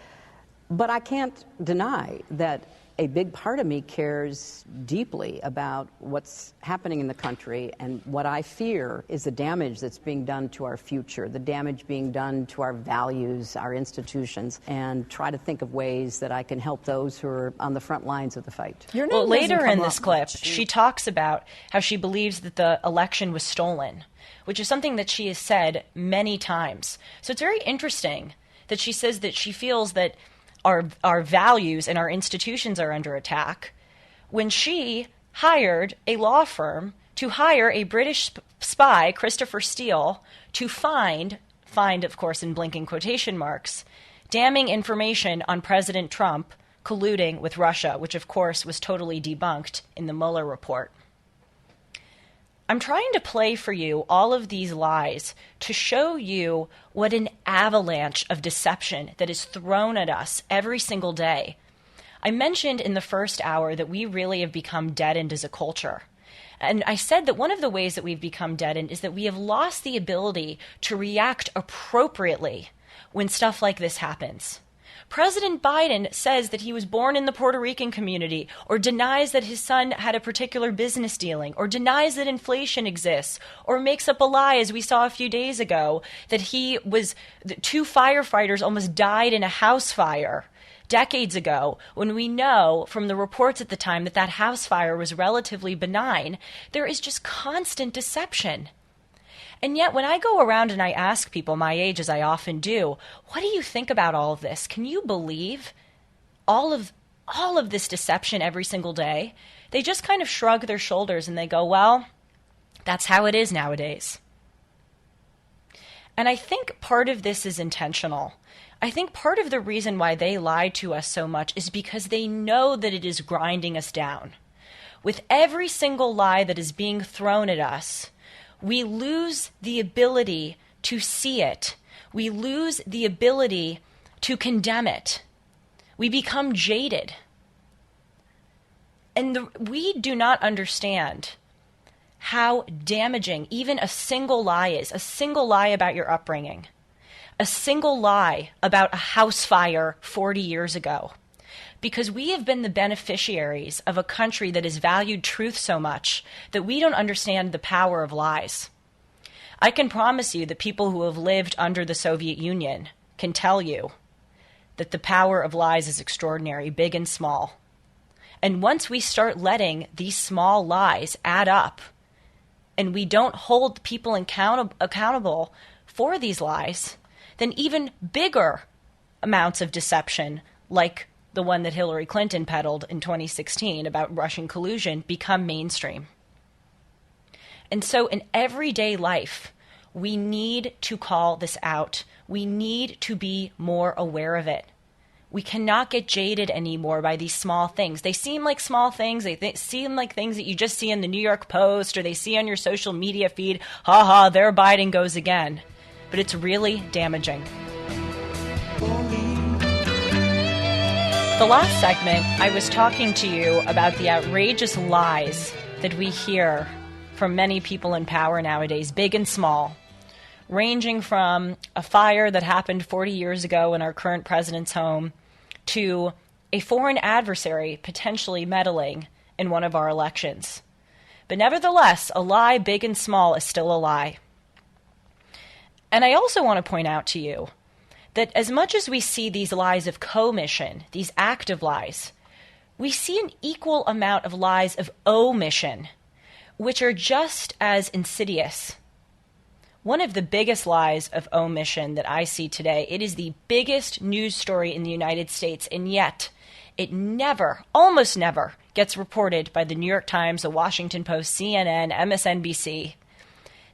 Speaker 15: But I can't deny that a big part of me cares deeply about what's happening in the country, and what I fear is the damage that's being done to our future, the damage being done to our values, our institutions, and try to think of ways that I can help those who are on the front lines of the fight.
Speaker 2: Well, later in this clip, she talks about how she believes that the election was stolen, which is something that she has said many times. So it's very interesting that she says that she feels that our values and our institutions are under attack, when she hired a law firm to hire a British spy, Christopher Steele, to find, of course, in blinking quotation marks, damning information on President Trump colluding with Russia, which, of course, was totally debunked in the Mueller report. I'm trying to play for you all of these lies to show you what an avalanche of deception that is thrown at us every single day. I mentioned in the first hour that we really have become deadened as a culture. And I said that one of the ways that we've become deadened is that we have lost the ability to react appropriately when stuff like this happens. President Biden says that he was born in the Puerto Rican community, or denies that his son had a particular business dealing, or denies that inflation exists, or makes up a lie, as we saw a few days ago, that two firefighters almost died in a house fire decades ago, when we know from the reports at the time that that house fire was relatively benign. There is just constant deception. And yet when I go around and I ask people my age, as I often do, what do you think about all of this? Can you believe all of this deception every single day? They just kind of shrug their shoulders and they go, well, that's how it is nowadays. And I think part of this is intentional. I think part of the reason why they lie to us so much is because they know that it is grinding us down. With every single lie that is being thrown at us, we lose the ability to see it. We lose the ability to condemn it. We become jaded. And we do not understand how damaging even a single lie is, a single lie about your upbringing, a single lie about a house fire 40 years ago. Because we have been the beneficiaries of a country that has valued truth so much that we don't understand the power of lies. I can promise you that people who have lived under the Soviet Union can tell you that the power of lies is extraordinary, big and small. And once we start letting these small lies add up, and we don't hold people accountable for these lies, then even bigger amounts of deception, like the one that Hillary Clinton peddled in 2016 about Russian collusion, become mainstream. And so in everyday life, we need to call this out. We need to be more aware of it. We cannot get jaded anymore by these small things. They seem like small things. They seem like things that you just see in the New York Post or they see on your social media feed. Ha ha, there Biden goes again. But it's really damaging. The last segment, I was talking to you about the outrageous lies that we hear from many people in power nowadays, big and small, ranging from a fire that happened 40 years ago in our current president's home to a foreign adversary potentially meddling in one of our elections. But nevertheless, a lie, big and small, is still a lie. And I also want to point out to you that as much as we see these lies of commission, these active lies, we see an equal amount of lies of omission, which are just as insidious. One of the biggest lies of omission that I see today, it is the biggest news story in the United States, and yet it never, almost never, gets reported by the New York Times, the Washington Post, CNN, MSNBC.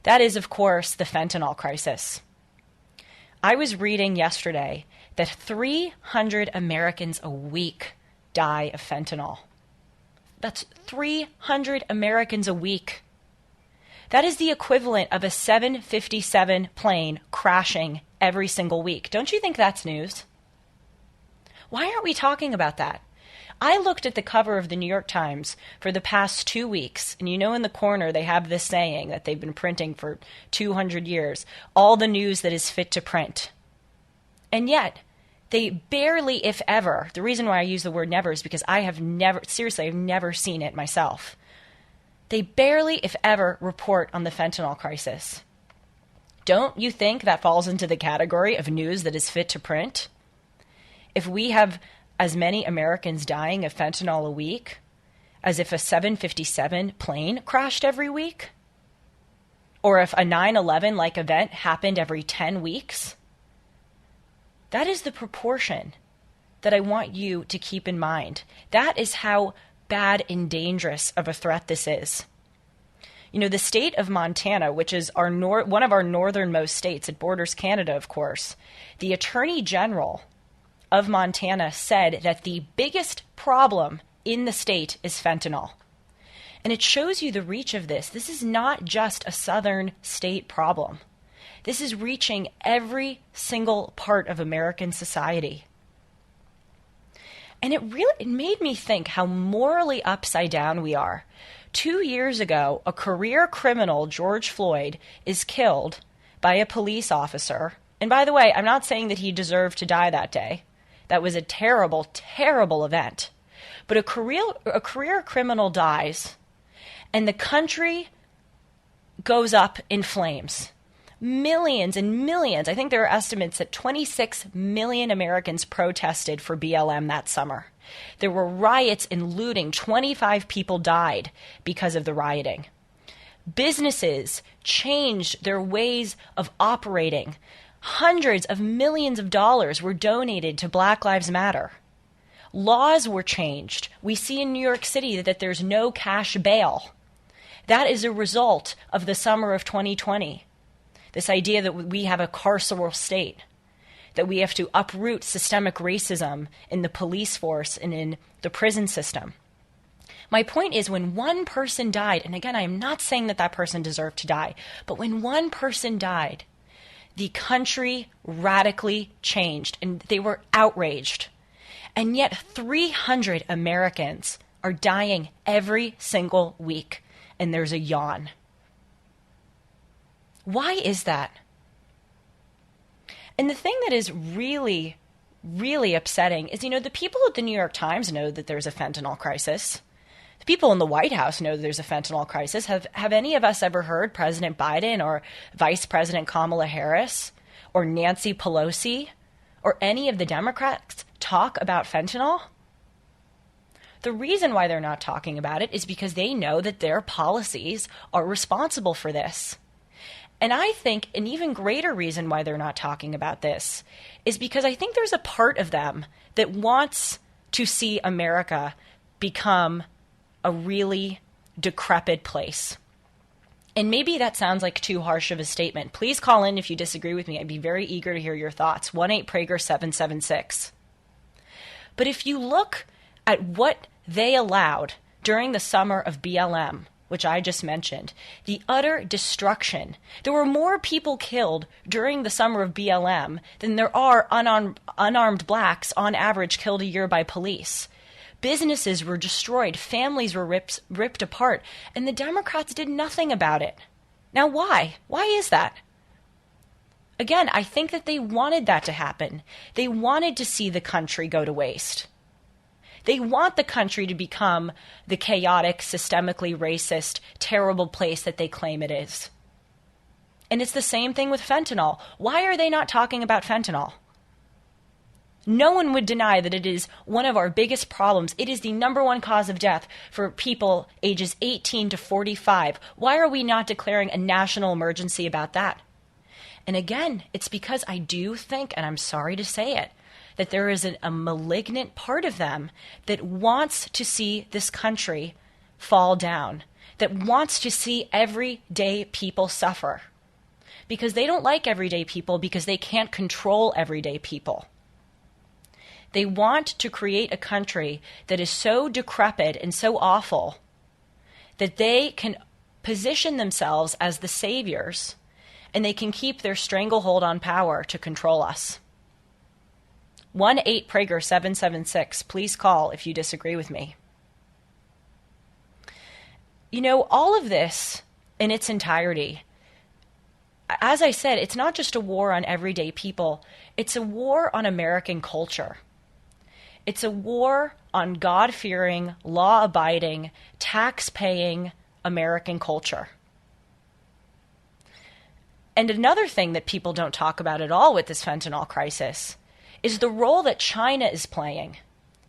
Speaker 2: That is, of course, the fentanyl crisis. I was reading yesterday that 300 Americans a week die of fentanyl. That's 300 Americans a week. That is the equivalent of a 757 plane crashing every single week. Don't you think that's news? Why aren't we talking about that? I looked at the cover of the New York Times for the past 2 weeks, and you know in the corner they have this saying that they've been printing for 200 years, all the news that is fit to print. And yet, they barely, if ever, the reason why I use the word never is because I've never seen it myself. They barely, if ever, report on the fentanyl crisis. Don't you think that falls into the category of news that is fit to print? If we have as many Americans dying of fentanyl a week as if a 757 plane crashed every week? Or if a 9/11-like event happened every 10 weeks? That is the proportion that I want you to keep in mind. That is how bad and dangerous of a threat this is. You know, the state of Montana, which is one of our northernmost states, it borders Canada, of course, the Attorney General of Montana said that the biggest problem in the state is fentanyl. And it shows you the reach of this. This is not just a southern state problem. This is reaching every single part of American society. And it made me think how morally upside down we are. 2 years ago, a career criminal, George Floyd, is killed by a police officer. And by the way, I'm not saying that he deserved to die that day. That was a terrible, terrible event. But a career criminal dies, and the country goes up in flames. Millions and millions. I think there are estimates that 26 million Americans protested for BLM that summer. There were riots and looting. 25 people died because of the rioting. Businesses changed their ways of operating. Hundreds of millions of dollars were donated to Black Lives Matter. Laws were changed. We see in New York City that there's no cash bail. That is a result of the summer of 2020. This idea that we have a carceral state, that we have to uproot systemic racism in the police force and in the prison system. My point is, when one person died, and again, I am not saying that that person deserved to die, but when one person died, the country radically changed, and they were outraged. And yet 300 Americans are dying every single week, and there's a yawn. Why is that? And the thing that is really, really upsetting is, the people at the New York Times know that there's a fentanyl crisis. The people in the White House know that there's a fentanyl crisis. Have any of us ever heard President Biden or Vice President Kamala Harris or Nancy Pelosi or any of the Democrats talk about fentanyl? The reason why they're not talking about it is because they know that their policies are responsible for this. And I think an even greater reason why they're not talking about this is because I think there's a part of them that wants to see America become a really decrepit place. And maybe that sounds like too harsh of a statement. Please call in if you disagree with me. I'd be very eager to hear your thoughts. 1-8-PRAGER-776. But if you look at what they allowed during the summer of BLM, which I just mentioned, the utter destruction. There were more people killed during the summer of BLM than there are unarmed blacks on average killed a year by police. Businesses were destroyed, families were ripped apart, and the Democrats did nothing about it. Now why? Why is that? Again, I think that they wanted that to happen. They wanted to see the country go to waste. They want the country to become the chaotic, systemically racist, terrible place that they claim it is. And it's the same thing with fentanyl. Why are they not talking about fentanyl? No one would deny that it is one of our biggest problems. It is the number one cause of death for people ages 18 to 45. Why are we not declaring a national emergency about that? And again, it's because I do think, and I'm sorry to say it, that there is a malignant part of them that wants to see this country fall down, that wants to see everyday people suffer. Because they don't like everyday people because they can't control everyday people. They want to create a country that is so decrepit and so awful that they can position themselves as the saviors and they can keep their stranglehold on power to control us. 1-8-PRAGER-776. Please call if you disagree with me. All of this in its entirety, as I said, it's not just a war on everyday people. It's a war on American culture. It's a war on God-fearing, law-abiding, tax-paying American culture. And another thing that people don't talk about at all with this fentanyl crisis is the role that China is playing.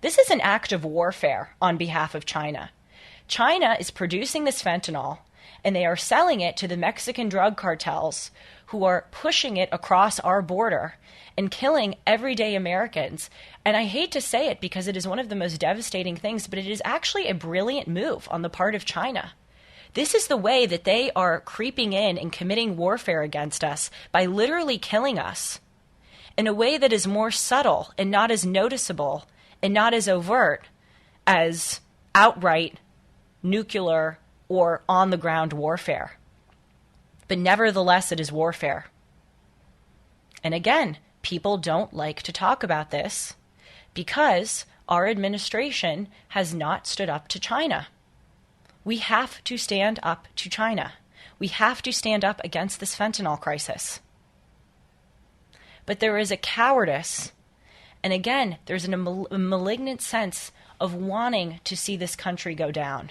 Speaker 2: This is an act of warfare on behalf of China. China is producing this fentanyl, and they are selling it to the Mexican drug cartels who are pushing it across our border and killing everyday Americans. And I hate to say it because it is one of the most devastating things, but it is actually a brilliant move on the part of China. This is the way that they are creeping in and committing warfare against us by literally killing us in a way that is more subtle and not as noticeable and not as overt as outright nuclear or on-the-ground warfare. But nevertheless, it is warfare. And again, people don't like to talk about this because our administration has not stood up to China. We have to stand up to China. We have to stand up against this fentanyl crisis. But there is a cowardice, and again, there's a malignant sense of wanting to see this country go down.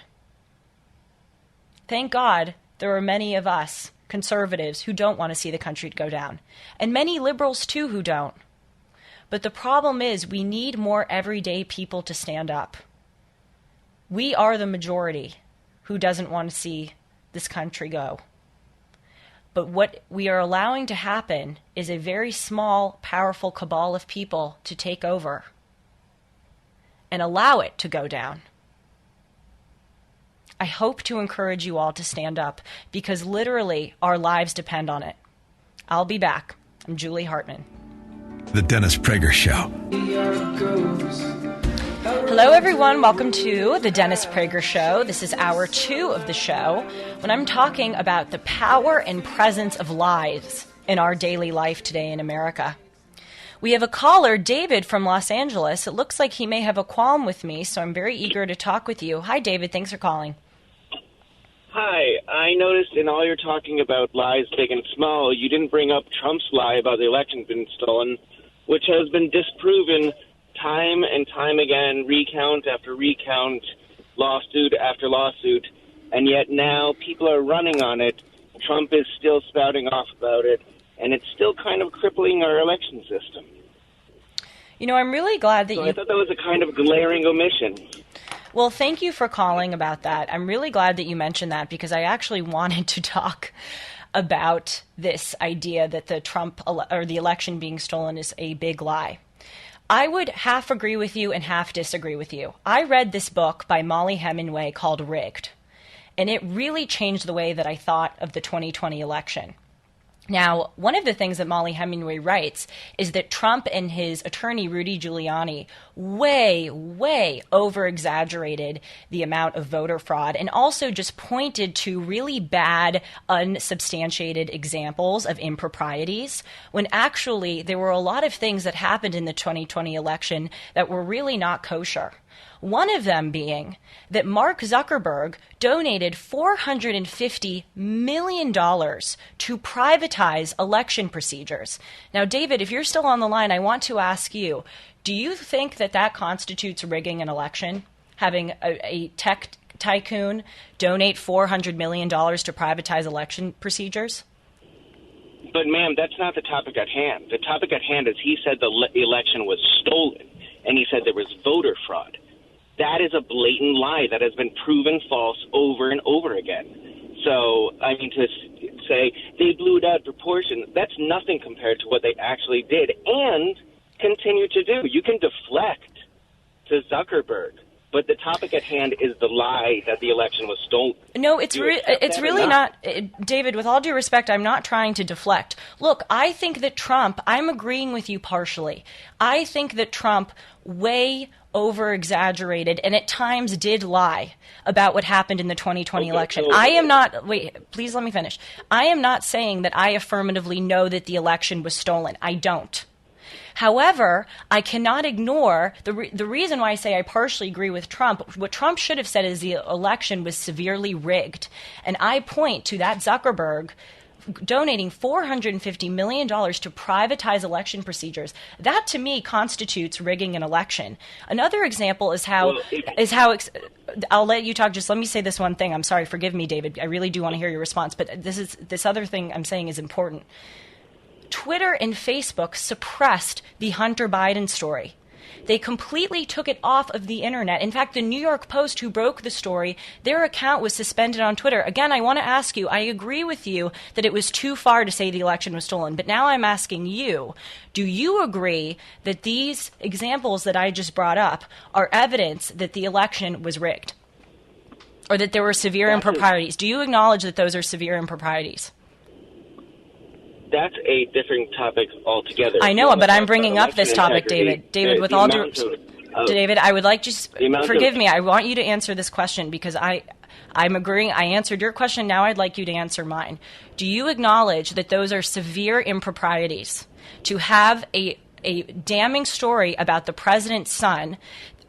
Speaker 2: Thank God there are many of us, conservatives, who don't want to see the country go down, and many liberals too who don't. But the problem is we need more everyday people to stand up. We are the majority who doesn't want to see this country go. But what we are allowing to happen is a very small, powerful cabal of people to take over and allow it to go down. I hope to encourage you all to stand up because literally our lives depend on it. I'll be back. I'm Julie Hartman.
Speaker 3: The Dennis Prager Show.
Speaker 2: Hello, everyone. Welcome to the Dennis Prager Show. This is hour 2 of the show when I'm talking about the power and presence of lies in our daily life today in America. We have a caller, David from Los Angeles. It looks like he may have a qualm with me, so I'm very eager to talk with you. Hi, David. Thanks for calling.
Speaker 16: Hi. I noticed in all your talking about lies big and small, you didn't bring up Trump's lie about the election being stolen, which has been disproven time and time again, recount after recount, lawsuit after lawsuit, and yet now people are running on it. Trump is still spouting off about it, and it's still kind of crippling our election system.
Speaker 2: You know, I'm really glad that
Speaker 16: I thought that was a kind of glaring omission.
Speaker 2: Well, thank you for calling about that. I'm really glad that you mentioned that because I actually wanted to talk about this idea that the election being stolen is a big lie. I would half agree with you and half disagree with you. I read this book by Molly Hemingway called Rigged, and it really changed the way that I thought of the 2020 election. Now, one of the things that Molly Hemingway writes is that Trump and his attorney, Rudy Giuliani, way over-exaggerated the amount of voter fraud and also just pointed to really bad, unsubstantiated examples of improprieties, when actually there were a lot of things that happened in the 2020 election that were really not kosher. One of them being that Mark Zuckerberg donated $450 million to privatize election procedures. Now, David, if you're still on the line, I want to ask you, do you think that that constitutes rigging an election? Having a tech tycoon donate $400 million to privatize election procedures?
Speaker 16: But, ma'am, that's not the topic at hand. The topic at hand is he said the election was stolen, and he said there was voter fraud. That is a blatant lie that has been proven false over and over again. So, I mean, to say they blew it out of proportion, that's nothing compared to what they actually did and continue to do. You can deflect to Zuckerberg, but the topic at hand is the lie that the election was stolen.
Speaker 2: No, it's really not. David, with all due respect, I'm not trying to deflect. Look, I think that Trump, I'm agreeing with you partially. I think that Trump way over-exaggerated and at times did lie about what happened in the 2020 election. I am not, wait, please let me finish. I am not saying that I affirmatively know that the election was stolen. I don't. However, I cannot ignore the reason why I say I partially agree with Trump. What Trump should have said is the election was severely rigged. And I point to that Zuckerberg donating $450 million to privatize election procedures. That, to me, constitutes rigging an election. Another example is how I'll let you talk. Just let me say this one thing. I'm sorry. Forgive me, David. I really do want to hear your response. But this other thing I'm saying is important. Twitter and Facebook suppressed the Hunter Biden story. They completely took it off of the internet. In fact, the New York Post, who broke the story, their account was suspended on Twitter. Again, I want to ask you, I agree with you that it was too far to say the election was stolen. But now I'm asking you, do you agree that these examples that I just brought up are evidence that the election was rigged? Or that there were severe improprieties? Do you acknowledge that those are severe improprieties?
Speaker 16: That's a different topic altogether.
Speaker 2: I know, but I'm bringing up this topic, David. David, with all due, David, I would like forgive me. I want you to answer this question because I'm agreeing. I answered your question. Now I'd like you to answer mine. Do you acknowledge that those are severe improprieties? To have a damning story about the president's son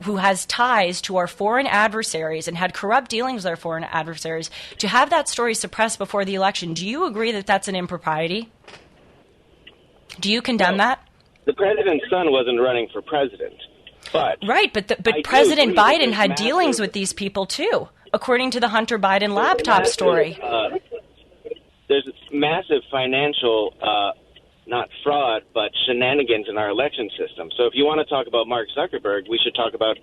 Speaker 2: who has ties to our foreign adversaries and had corrupt dealings with our foreign adversaries, to have that story suppressed before the election, do you agree that that's an impropriety? Do you condemn that?
Speaker 16: The president's son wasn't running for president. But
Speaker 2: right, but President Biden had dealings with these people too, according to the Hunter Biden laptop story.
Speaker 16: There's massive financial, not fraud, but shenanigans in our election system. So if you want to talk about Mark Zuckerberg, we should talk about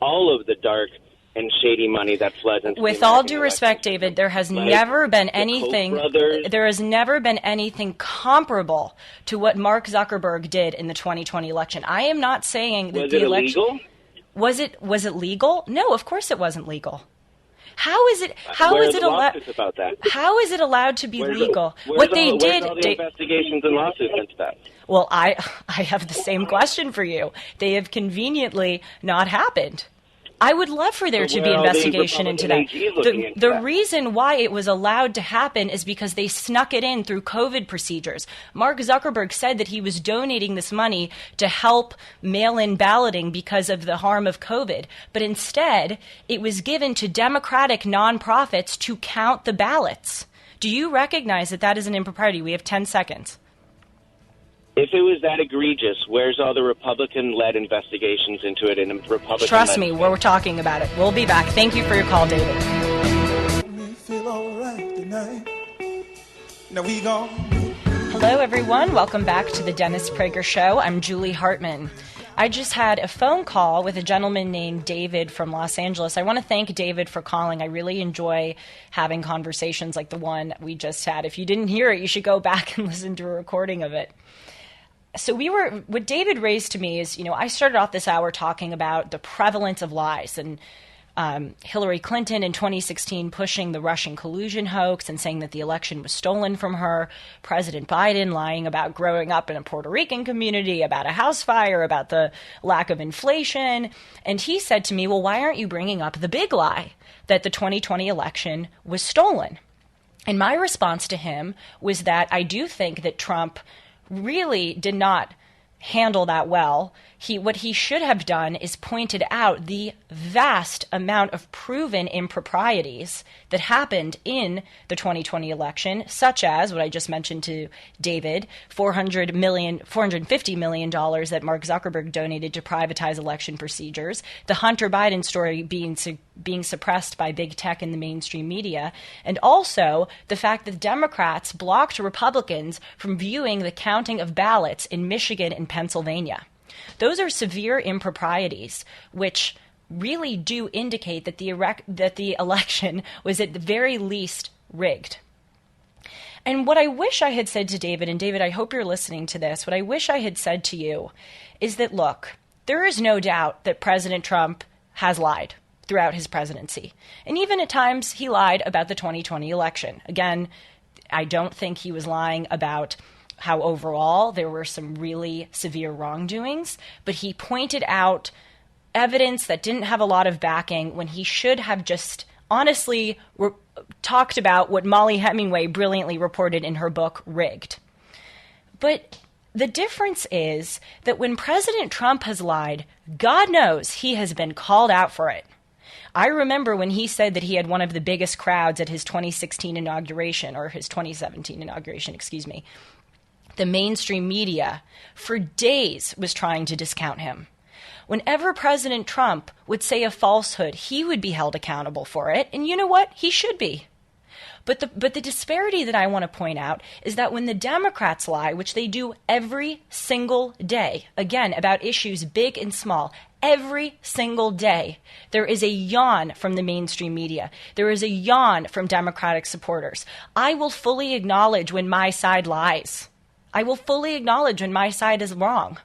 Speaker 16: all of the dark and shady money that floods into
Speaker 2: With all due respect, David, there has never been anything. There has never been anything comparable to what Mark Zuckerberg did in the 2020 election. I am not saying that the election was it legal? No, of course it wasn't legal. How is it? How is it allowed? How is it allowed to be legal? What they did.
Speaker 16: All the investigations and lawsuits into that?
Speaker 2: Well, I have the same question for you. They have conveniently not happened. I would love for there to be investigation into that. The reason why it was allowed to happen is because they snuck it in through COVID procedures. Mark Zuckerberg said that he was donating this money to help mail-in balloting because of the harm of COVID. But instead, it was given to Democratic nonprofits to count the ballots. Do you recognize that that is an impropriety? We have 10 seconds.
Speaker 16: If it was that egregious, where's all the Republican-led investigations into it in Republican?
Speaker 2: Trust me, we're talking about it. We'll be back. Thank you for your call, David. Hello, everyone. Welcome back to the Dennis Prager Show. I'm Julie Hartman. I just had a phone call with a gentleman named David from Los Angeles. I want to thank David for calling. I really enjoy having conversations like the one we just had. If you didn't hear it, you should go back and listen to a recording of it. So what David raised to me is, I started off this hour talking about the prevalence of lies and Hillary Clinton in 2016 pushing the Russian collusion hoax and saying that the election was stolen from her, President Biden lying about growing up in a Puerto Rican community, about a house fire, about the lack of inflation. And he said to me, well, why aren't you bringing up the big lie that the 2020 election was stolen? And my response to him was that I do think that Trump really did not handle that well. What he should have done is pointed out the vast amount of proven improprieties that happened in the 2020 election, such as what I just mentioned to David, $450 million that Mark Zuckerberg donated to privatize election procedures, the Hunter Biden story being suppressed by big tech and the mainstream media, and also the fact that Democrats blocked Republicans from viewing the counting of ballots in Michigan and Pennsylvania. Those are severe improprieties, which really do indicate that the election was at the very least rigged. And what I wish I had said to David, and David, I hope you're listening to this, what I wish I had said to you is that, look, there is no doubt that President Trump has lied throughout his presidency. And even at times, he lied about the 2020 election. Again, I don't think he was lying about how overall there were some really severe wrongdoings, but he pointed out evidence that didn't have a lot of backing when he should have just honestly talked about what Molly Hemingway brilliantly reported in her book, Rigged. But the difference is that when President Trump has lied, God knows he has been called out for it. I remember when he said that he had one of the biggest crowds at his 2016 inauguration, or his 2017 inauguration, the mainstream media for days was trying to discount him. Whenever President Trump would say a falsehood, he would be held accountable for it. And you know what? He should be. But the disparity that I want to point out is that when the Democrats lie, which they do every single day, again, about issues big and small, every single day, there is a yawn from the mainstream media. There is a yawn from Democratic supporters. I will fully acknowledge when my side lies. I will fully acknowledge when my side is wrong.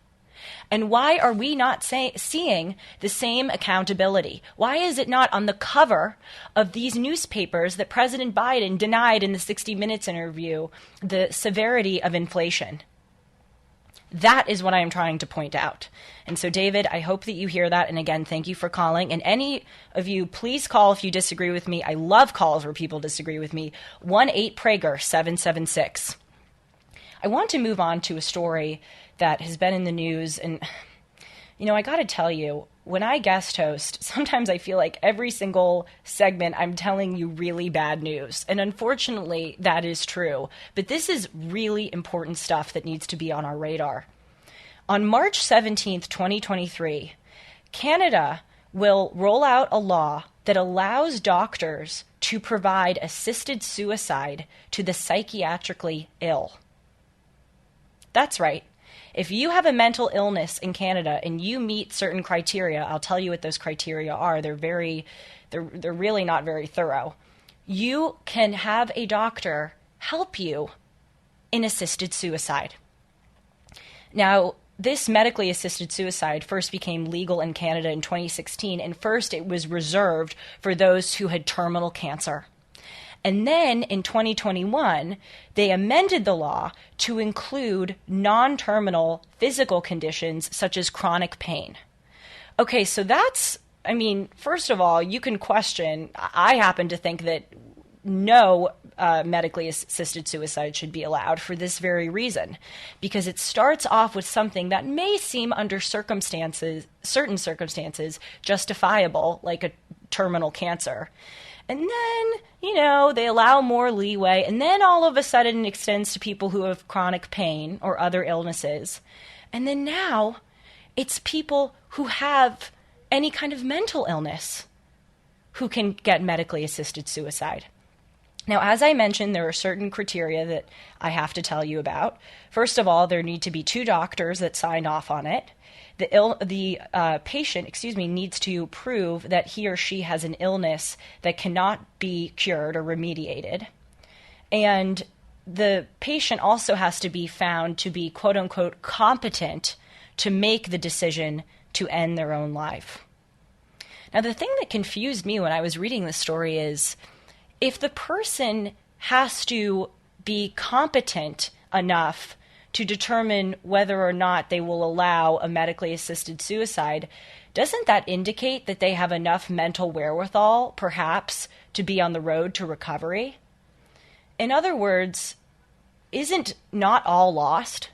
Speaker 2: And why are we not seeing the same accountability? Why is it not on the cover of these newspapers that President Biden denied in the 60 Minutes interview the severity of inflation? That is what I am trying to point out. And so, David, I hope that you hear that. And again, thank you for calling. And any of you, please call if you disagree with me. I love calls where people disagree with me. 1-8-PRAGER-776. I want to move on to a story that has been in the news. And, you know, I got to tell you, when I guest host, sometimes I feel like every single segment I'm telling you really bad news. And unfortunately, that is true. But this is really important stuff that needs to be on our radar. On March 17th, 2023, Canada will roll out a law that allows doctors to provide assisted suicide to the psychiatrically ill. That's right. If you have a mental illness in Canada and you meet certain criteria, I'll tell you what those criteria are. They're really not very thorough. You can have a doctor help you in assisted suicide. Now, this medically assisted suicide first became legal in Canada in 2016, and first it was reserved for those who had terminal cancer. And then in 2021, they amended the law to include non-terminal physical conditions such as chronic pain. Okay, so that's, I mean, first of all, you can question, I happen to think that no medically assisted suicide should be allowed for this very reason, because it starts off with something that may seem under certain circumstances, justifiable, like a terminal cancer. And then, you know, they allow more leeway, and then all of a sudden it extends to people who have chronic pain or other illnesses. And then now it's people who have any kind of mental illness who can get medically assisted suicide. Now, as I mentioned, there are certain criteria that I have to tell you about. First of all, there need to be 2 doctors that sign off on it. The patient, needs to prove that he or she has an illness that cannot be cured or remediated. And the patient also has to be found to be, quote unquote, competent to make the decision to end their own life. Now, the thing that confused me when I was reading this story is, if the person has to be competent enough to determine whether or not they will allow a medically assisted suicide, doesn't that indicate that they have enough mental wherewithal, perhaps, to be on the road to recovery? In other words, isn't not all lost?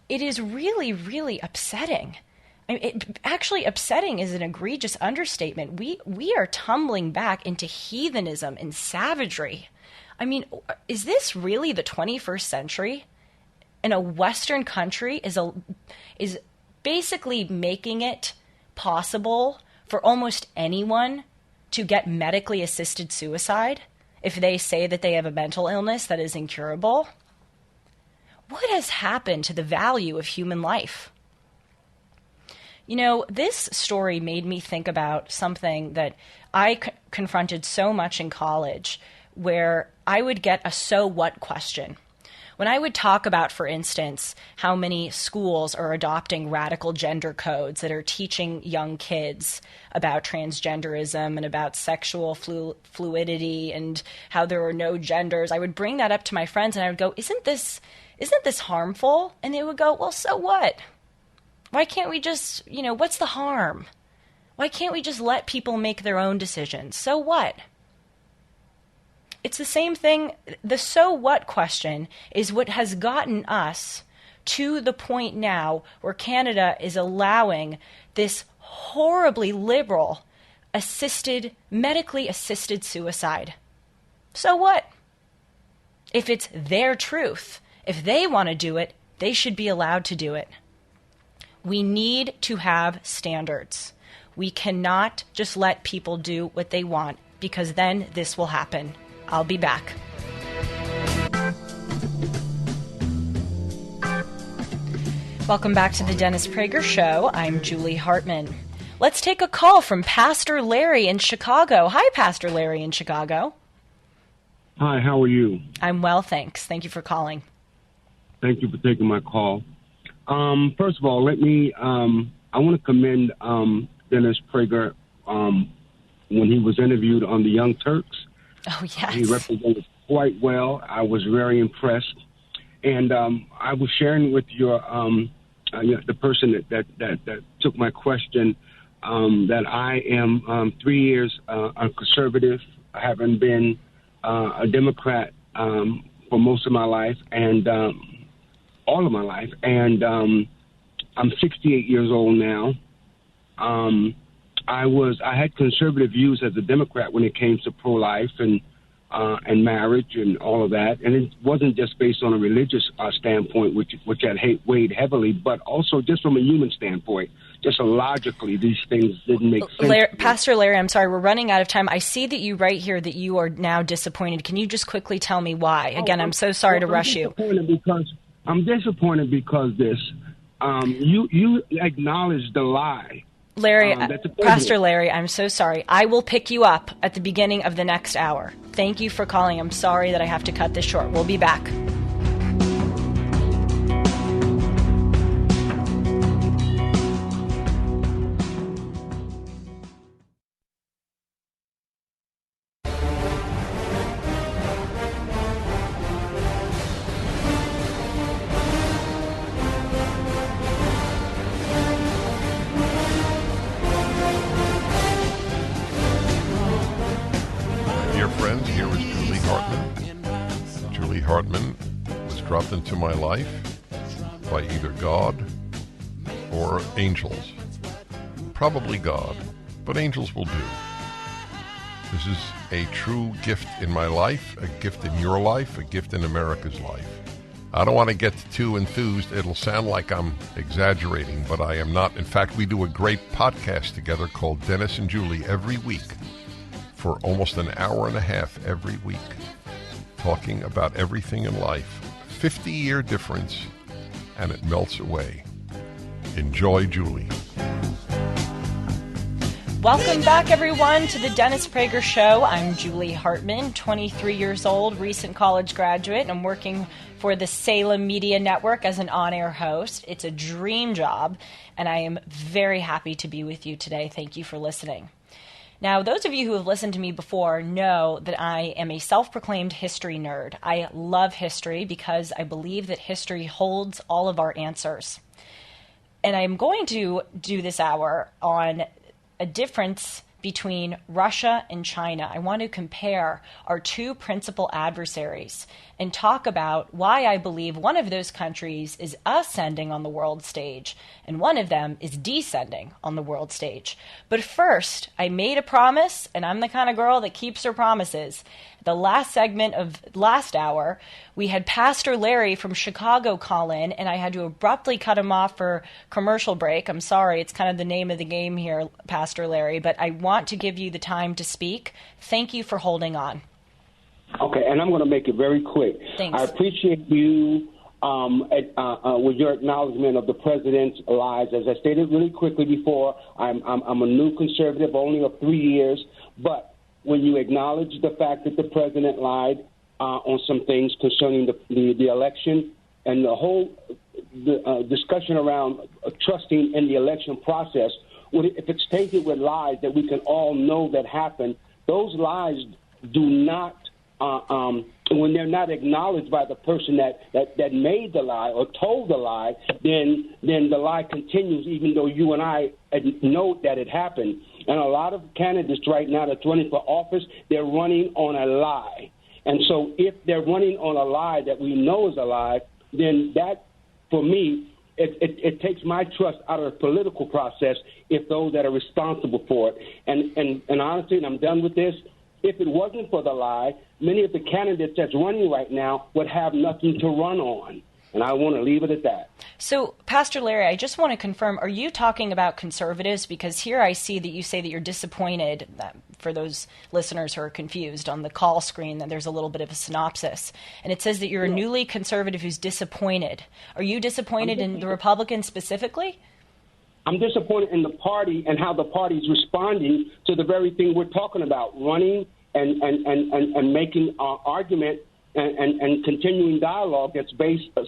Speaker 2: It is really, really upsetting. I mean, actually, upsetting is an egregious understatement. We are tumbling back into heathenism and savagery. I mean, is this really the 21st century? And a Western country is basically making it possible for almost anyone to get medically assisted suicide if they say that they have a mental illness that is incurable? What has happened to the value of human life? You know, this story made me think about something that I confronted so much in college, where I would get a so what question. When I would talk about, for instance, how many schools are adopting radical gender codes that are teaching young kids about transgenderism and about sexual fluidity and how there are no genders, I would bring that up to my friends and I would go, isn't this harmful? And they would go, well, so what? Why can't we just, what's the harm? Why can't we just let people make their own decisions? So what? It's the same thing. The so what question is what has gotten us to the point now where Canada is allowing this horribly liberal medically assisted suicide. So what? If it's their truth, if they want to do it, they should be allowed to do it. We need to have standards. We cannot just let people do what they want, because then this will happen. I'll be back. Welcome back to the Dennis Prager Show. I'm Julie Hartman. Let's take a call from Pastor Larry in Chicago. Hi, Pastor Larry in Chicago.
Speaker 17: Hi, how are you?
Speaker 2: I'm well, thanks. Thank you for calling.
Speaker 17: Thank you for taking my call. First of all, I want to commend Dennis Prager when he was interviewed on the Young Turks.
Speaker 2: Oh, yes.
Speaker 17: He represented quite well. I was very impressed. And I was sharing with your the person that took my question that I am 3 years a conservative, having been a Democrat for most of my life and all of my life. And I'm 68 years old now. I had conservative views as a Democrat when it came to pro-life and marriage and all of that, and it wasn't just based on a religious standpoint, which had weighed heavily, but also just from a human standpoint, just logically, these things didn't make sense.
Speaker 2: Pastor Larry, I'm sorry, we're running out of time. I see that you write here that you are now disappointed. Can you just quickly tell me why? Again, I'm so sorry to rush you.
Speaker 17: I'm disappointed because you acknowledge the lie.
Speaker 2: Larry, Pastor Larry, I'm so sorry. I will pick you up at the beginning of the next hour. Thank you for calling. I'm sorry that I have to cut this short. We'll be back.
Speaker 1: Hartman was dropped into my life by either God or angels. Probably God, but angels will do. This is a true gift in my life, a gift in your life, a gift in America's life. I don't want to get too enthused. It'll sound like I'm exaggerating, but I am not. In fact, we do a great podcast together called Dennis and Julie every week for almost an hour and a half every week, talking about everything in life. 50-year difference, and it melts away. Enjoy, Julie.
Speaker 2: Welcome back, everyone, to the Dennis Prager Show. I'm Julie Hartman, 23 years old, recent college graduate, and I'm working for the Salem Media Network as an on-air host. It's a dream job, and I am very happy to be with you today. Thank you for listening. Now, those of you who have listened to me before know that I am a self-proclaimed history nerd. I love history because I believe that history holds all of our answers. And I'm going to do this hour on a difference between Russia and China. I want to compare our two principal adversaries and talk about why I believe one of those countries is ascending on the world stage and one of them is descending on the world stage. But first, I made a promise, and I'm the kind of girl that keeps her promises. The last segment of last hour, we had Pastor Larry from Chicago call in, and I had to abruptly cut him off for commercial break. I'm sorry, it's kind of the name of the game here, Pastor Larry, but I want to give you the time to speak. Thank you for holding on.
Speaker 17: Okay, and I'm going to make it very quick.
Speaker 2: Thanks.
Speaker 17: I appreciate you with your acknowledgement of the president's lies. As I stated really quickly before, I'm a new conservative, only of 3 years, but when you acknowledge the fact that the president lied on some things concerning the election and the whole discussion around trusting in the election process, if it's tainted with lies that we can all know that happened, those lies do not, when they're not acknowledged by the person that made the lie or told the lie, then the lie continues even though you and I know that it happened. And a lot of candidates right now that's running for office, they're running on a lie. And so if they're running on a lie that we know is a lie, then that, for me, it takes my trust out of the political process if those that are responsible for it. And honestly, and I'm done with this, if it wasn't for the lie, many of the candidates that's running right now would have nothing to run on. And I want to leave it at that.
Speaker 2: So, Pastor Larry, I just want to confirm, are you talking about conservatives? Because here I see that you say that you're disappointed, for those listeners who are confused, on the call screen that there's a little bit of a synopsis. And it says that you're a newly conservative who's disappointed. Are you disappointed in the Republicans specifically?
Speaker 17: I'm disappointed in the party and how the party's responding to the very thing we're talking about, running and making argument and continuing dialogue that's based, a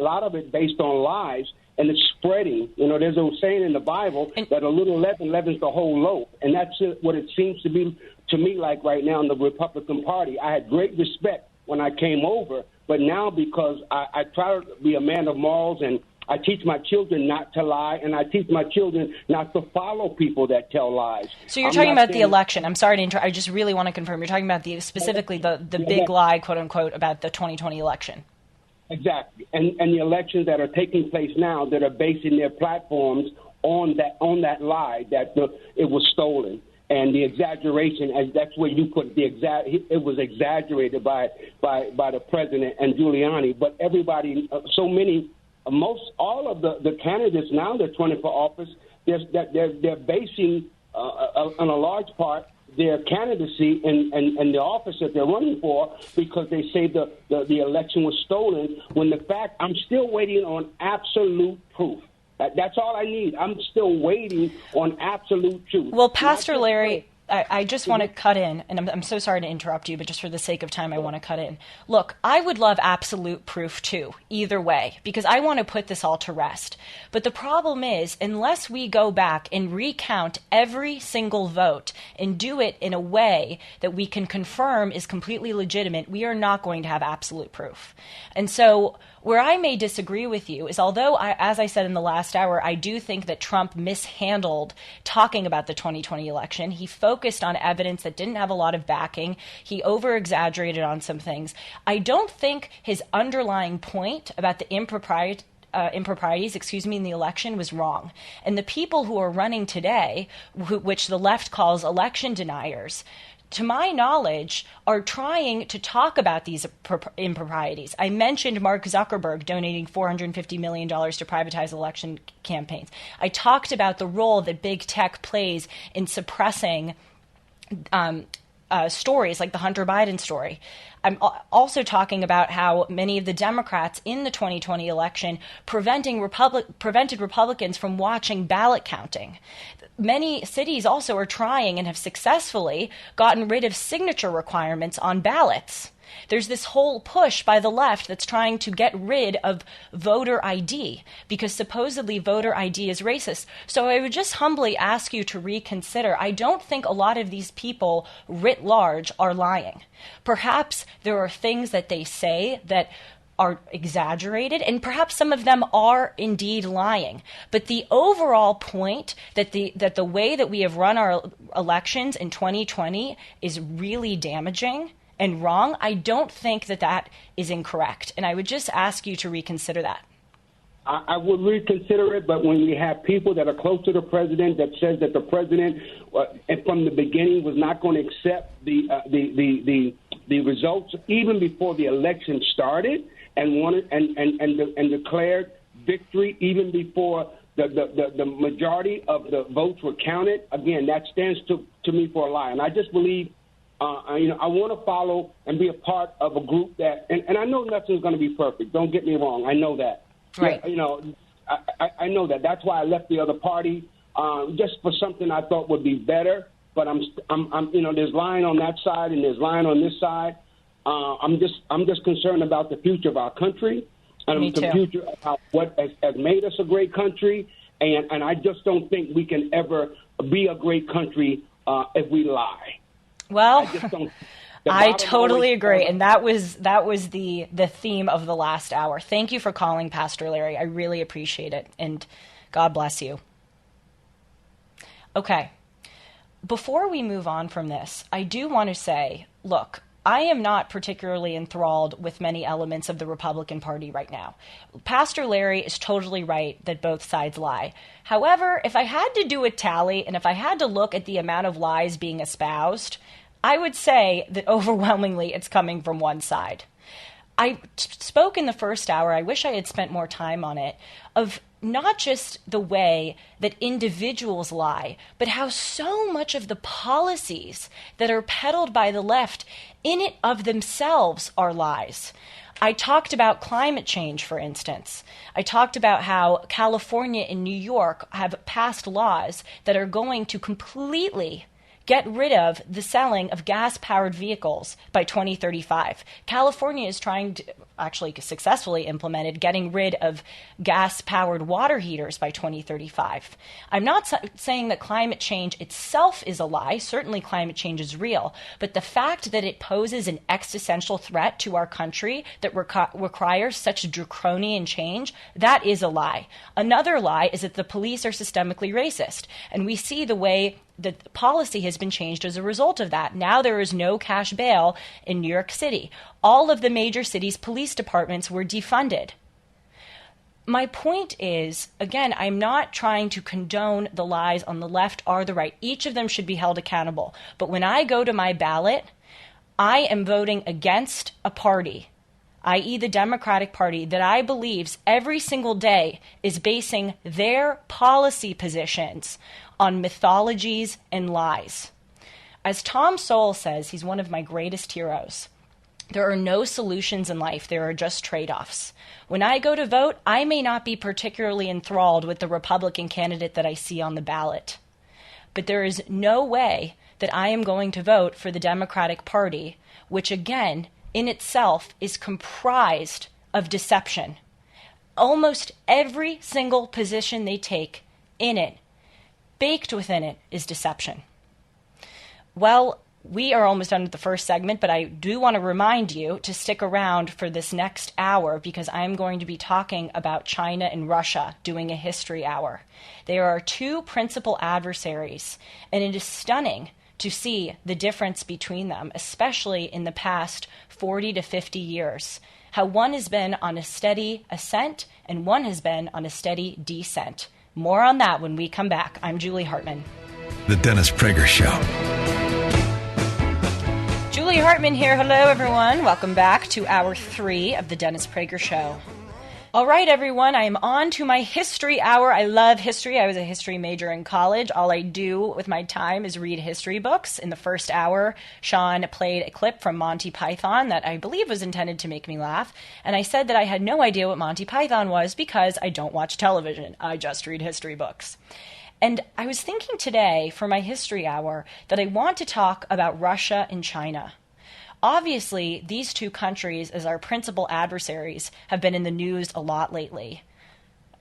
Speaker 17: lot of it based on lies, and it's spreading. You know, there's a saying in the Bible that a little leaven leavens the whole loaf, and that's what it seems to be to me like right now in the Republican Party. I had great respect when I came over But now, because I try to be a man of morals, and I teach my children not to lie, and I teach my children not to follow people that tell lies.
Speaker 2: So you're talking about the election. I'm sorry to interrupt. I just really want to confirm. You're talking about specifically the big lie, quote unquote, about the 2020 election.
Speaker 17: Exactly, and the elections that are taking place now that are basing their platforms on that lie that it was stolen. And the exaggeration, as that's where you put it was exaggerated by the president and Giuliani. But everybody, all of the candidates now that's running for office, they're basing on a large part their candidacy and the office that they're running for because they say the election was stolen. When the fact, I'm still waiting on absolute proof. That's all I need. I'm still waiting on absolute truth.
Speaker 2: Well, Pastor Larry, I just want to cut in, and I'm so sorry to interrupt you, but just for the sake of time, I want to cut in. Look, I would love absolute proof too, either way, because I want to put this all to rest. But the problem is, unless we go back and recount every single vote and do it in a way that we can confirm is completely legitimate, we are not going to have absolute proof. And so where I may disagree with you is, although, as I said in the last hour, I do think that Trump mishandled talking about the 2020 election. He focused on evidence that didn't have a lot of backing. He over-exaggerated on some things. I don't think his underlying point about the improprieties, in the election was wrong. And the people who are running today, which the left calls election deniers, to my knowledge, are trying to talk about these improprieties. I mentioned Mark Zuckerberg donating $450 million to privatize election campaigns. I talked about the role that big tech plays in suppressing stories like the Hunter Biden story. I'm also talking about how many of the Democrats in the 2020 election prevented Republicans from watching ballot counting. Many cities also are trying and have successfully gotten rid of signature requirements on ballots. There's this whole push by the left that's trying to get rid of voter ID because supposedly voter ID is racist. So I would just humbly ask you to reconsider. I don't think a lot of these people writ large are lying. Perhaps there are things that they say that are exaggerated, and perhaps some of them are indeed lying. But the overall point that the way that we have run our elections in 2020 is really damaging and wrong, I don't think that is incorrect. And I would just ask you to reconsider that.
Speaker 17: I would reconsider it, but when we have people that are close to the president that says that the president, from the beginning, was not going to accept the results even before the election started, and wanted and declared victory even before the majority of the votes were counted. Again, that stands to me for a lie, and I just believe. I want to follow and be a part of a group that, and I know nothing's going to be perfect. Don't get me wrong. I know that.
Speaker 2: Right.
Speaker 17: I know that. That's why I left the other party, just for something I thought would be better. But there's lying on that side and there's lying on this side. I'm just concerned about the future of our country and the future of what has made us a great country. And I just don't think we can ever be a great country if we lie.
Speaker 2: Well, I totally agree, and that was the theme of the last hour. Thank you for calling, Pastor Larry. I really appreciate it, and God bless you. Okay, before we move on from this, I do want to say, look, I am not particularly enthralled with many elements of the Republican Party right now. Pastor Larry is totally right that both sides lie. However, if I had to do a tally and if I had to look at the amount of lies being espoused, I would say that overwhelmingly it's coming from one side. I spoke in the first hour, I wish I had spent more time on it, of not just the way that individuals lie, but how so much of the policies that are peddled by the left in it of themselves are lies. I talked about climate change, for instance. I talked about how California and New York have passed laws that are going to completely get rid of the selling of gas-powered vehicles by 2035. California is trying to, actually successfully implemented, getting rid of gas-powered water heaters by 2035. I'm not saying that climate change itself is a lie. Certainly climate change is real. But the fact that it poses an existential threat to our country that requires such draconian change, that is a lie. Another lie is that the police are systemically racist. And we see the way the policy has been changed as a result of that. Now there is no cash bail in New York City. All of the major cities' police departments were defunded. My point is, again, I'm not trying to condone the lies on the left or the right. Each of them should be held accountable. But when I go to my ballot, I am voting against a party, i.e. the Democratic Party, that I believe every single day is basing their policy positions on mythologies and lies. As Tom Sowell says, he's one of my greatest heroes. There are no solutions in life. There are just trade-offs. When I go to vote, I may not be particularly enthralled with the Republican candidate that I see on the ballot. But there is no way that I am going to vote for the Democratic Party, which again, in itself, is comprised of deception. Almost every single position they take in it, baked within it, is deception. Well, we are almost done with the first segment, but I do want to remind you to stick around for this next hour because I'm going to be talking about China and Russia, doing a history hour. There are two principal adversaries, and it is stunning to see the difference between them, especially in the past 40 to 50 years. How one has been on a steady ascent and one has been on a steady descent. More on that when we come back. I'm Julie Hartman.
Speaker 3: The Dennis Prager Show.
Speaker 2: Julie Hartman here. Hello, everyone. Welcome back to Hour 3 of the Dennis Prager Show. All right, everyone, I am on to my history hour. I love history. I was a history major in college. All I do with my time is read history books. In the first hour, Sean played a clip from Monty Python that I believe was intended to make me laugh. And I said that I had no idea what Monty Python was because I don't watch television. I just read history books. And I was thinking today for my history hour that I want to talk about Russia and China. Obviously, these two countries, as our principal adversaries, have been in the news a lot lately.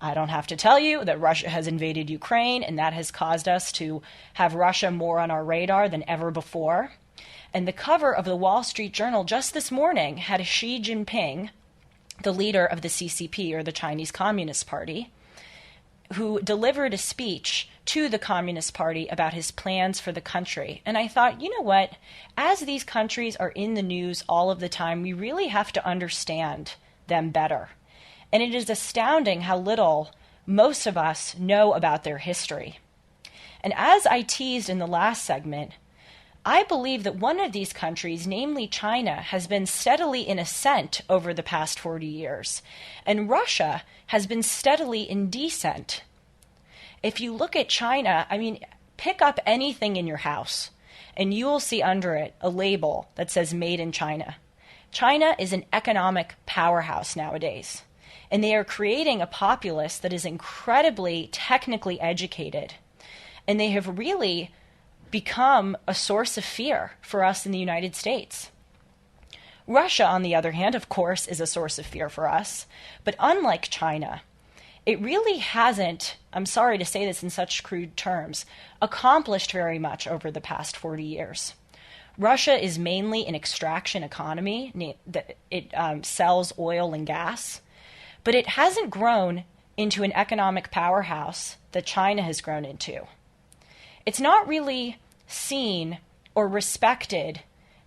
Speaker 2: I don't have to tell you that Russia has invaded Ukraine, and that has caused us to have Russia more on our radar than ever before. And the cover of the Wall Street Journal just this morning had Xi Jinping, the leader of the CCP, or the Chinese Communist Party, who delivered a speech to the Communist Party about his plans for the country. And I thought, you know what? As these countries are in the news all of the time, we really have to understand them better. And it is astounding how little most of us know about their history. And as I teased in the last segment, I believe that one of these countries, namely China, has been steadily in ascent over the past 40 years, and Russia has been steadily in descent. If you look at China, pick up anything in your house, and you will see under it a label that says Made in China. China is an economic powerhouse nowadays, and they are creating a populace that is incredibly technically educated, and they have really become a source of fear for us in the United States. Russia, on the other hand, of course, is a source of fear for us. But unlike China, it really hasn't, I'm sorry to say this in such crude terms, accomplished very much over the past 40 years. Russia is mainly an extraction economy. It sells oil and gas. But it hasn't grown into an economic powerhouse that China has grown into. It's not really seen or respected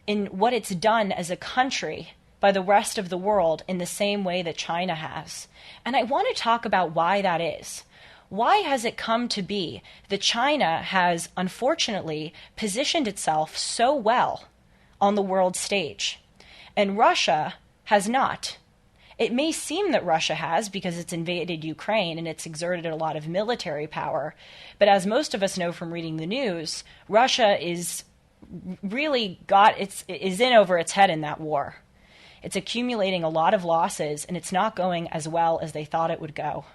Speaker 2: in what it's done as a country by the rest of the world in the same way that China has. And I want to talk about why that is. Why has it come to be that China has, unfortunately, positioned itself so well on the world stage, and Russia has not? It may seem that Russia has because it's invaded Ukraine and it's exerted a lot of military power. But as most of us know from reading the news, Russia is really is in over its head in that war. It's accumulating a lot of losses and it's not going as well as they thought it would go.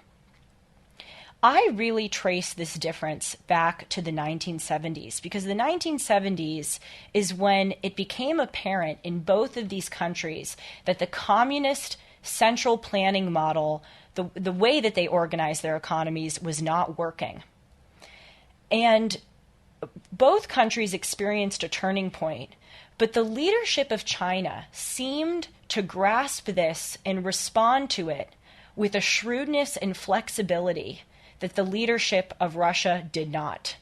Speaker 2: I really trace this difference back to the 1970s, because the 1970s is when it became apparent in both of these countries that the communist central planning model, the way that they organized their economies, was not working. And both countries experienced a turning point, but the leadership of China seemed to grasp this and respond to it with a shrewdness and flexibility that the leadership of Russia did not.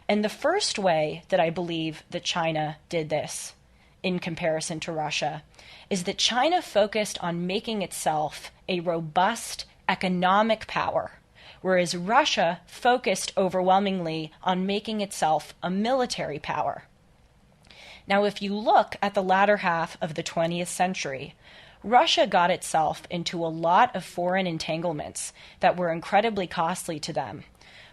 Speaker 2: And the first way that I believe that China did this in comparison to Russia is that China focused on making itself a robust economic power, whereas Russia focused overwhelmingly on making itself a military power. Now, if you look at the latter half of the 20th century, Russia got itself into a lot of foreign entanglements that were incredibly costly to them.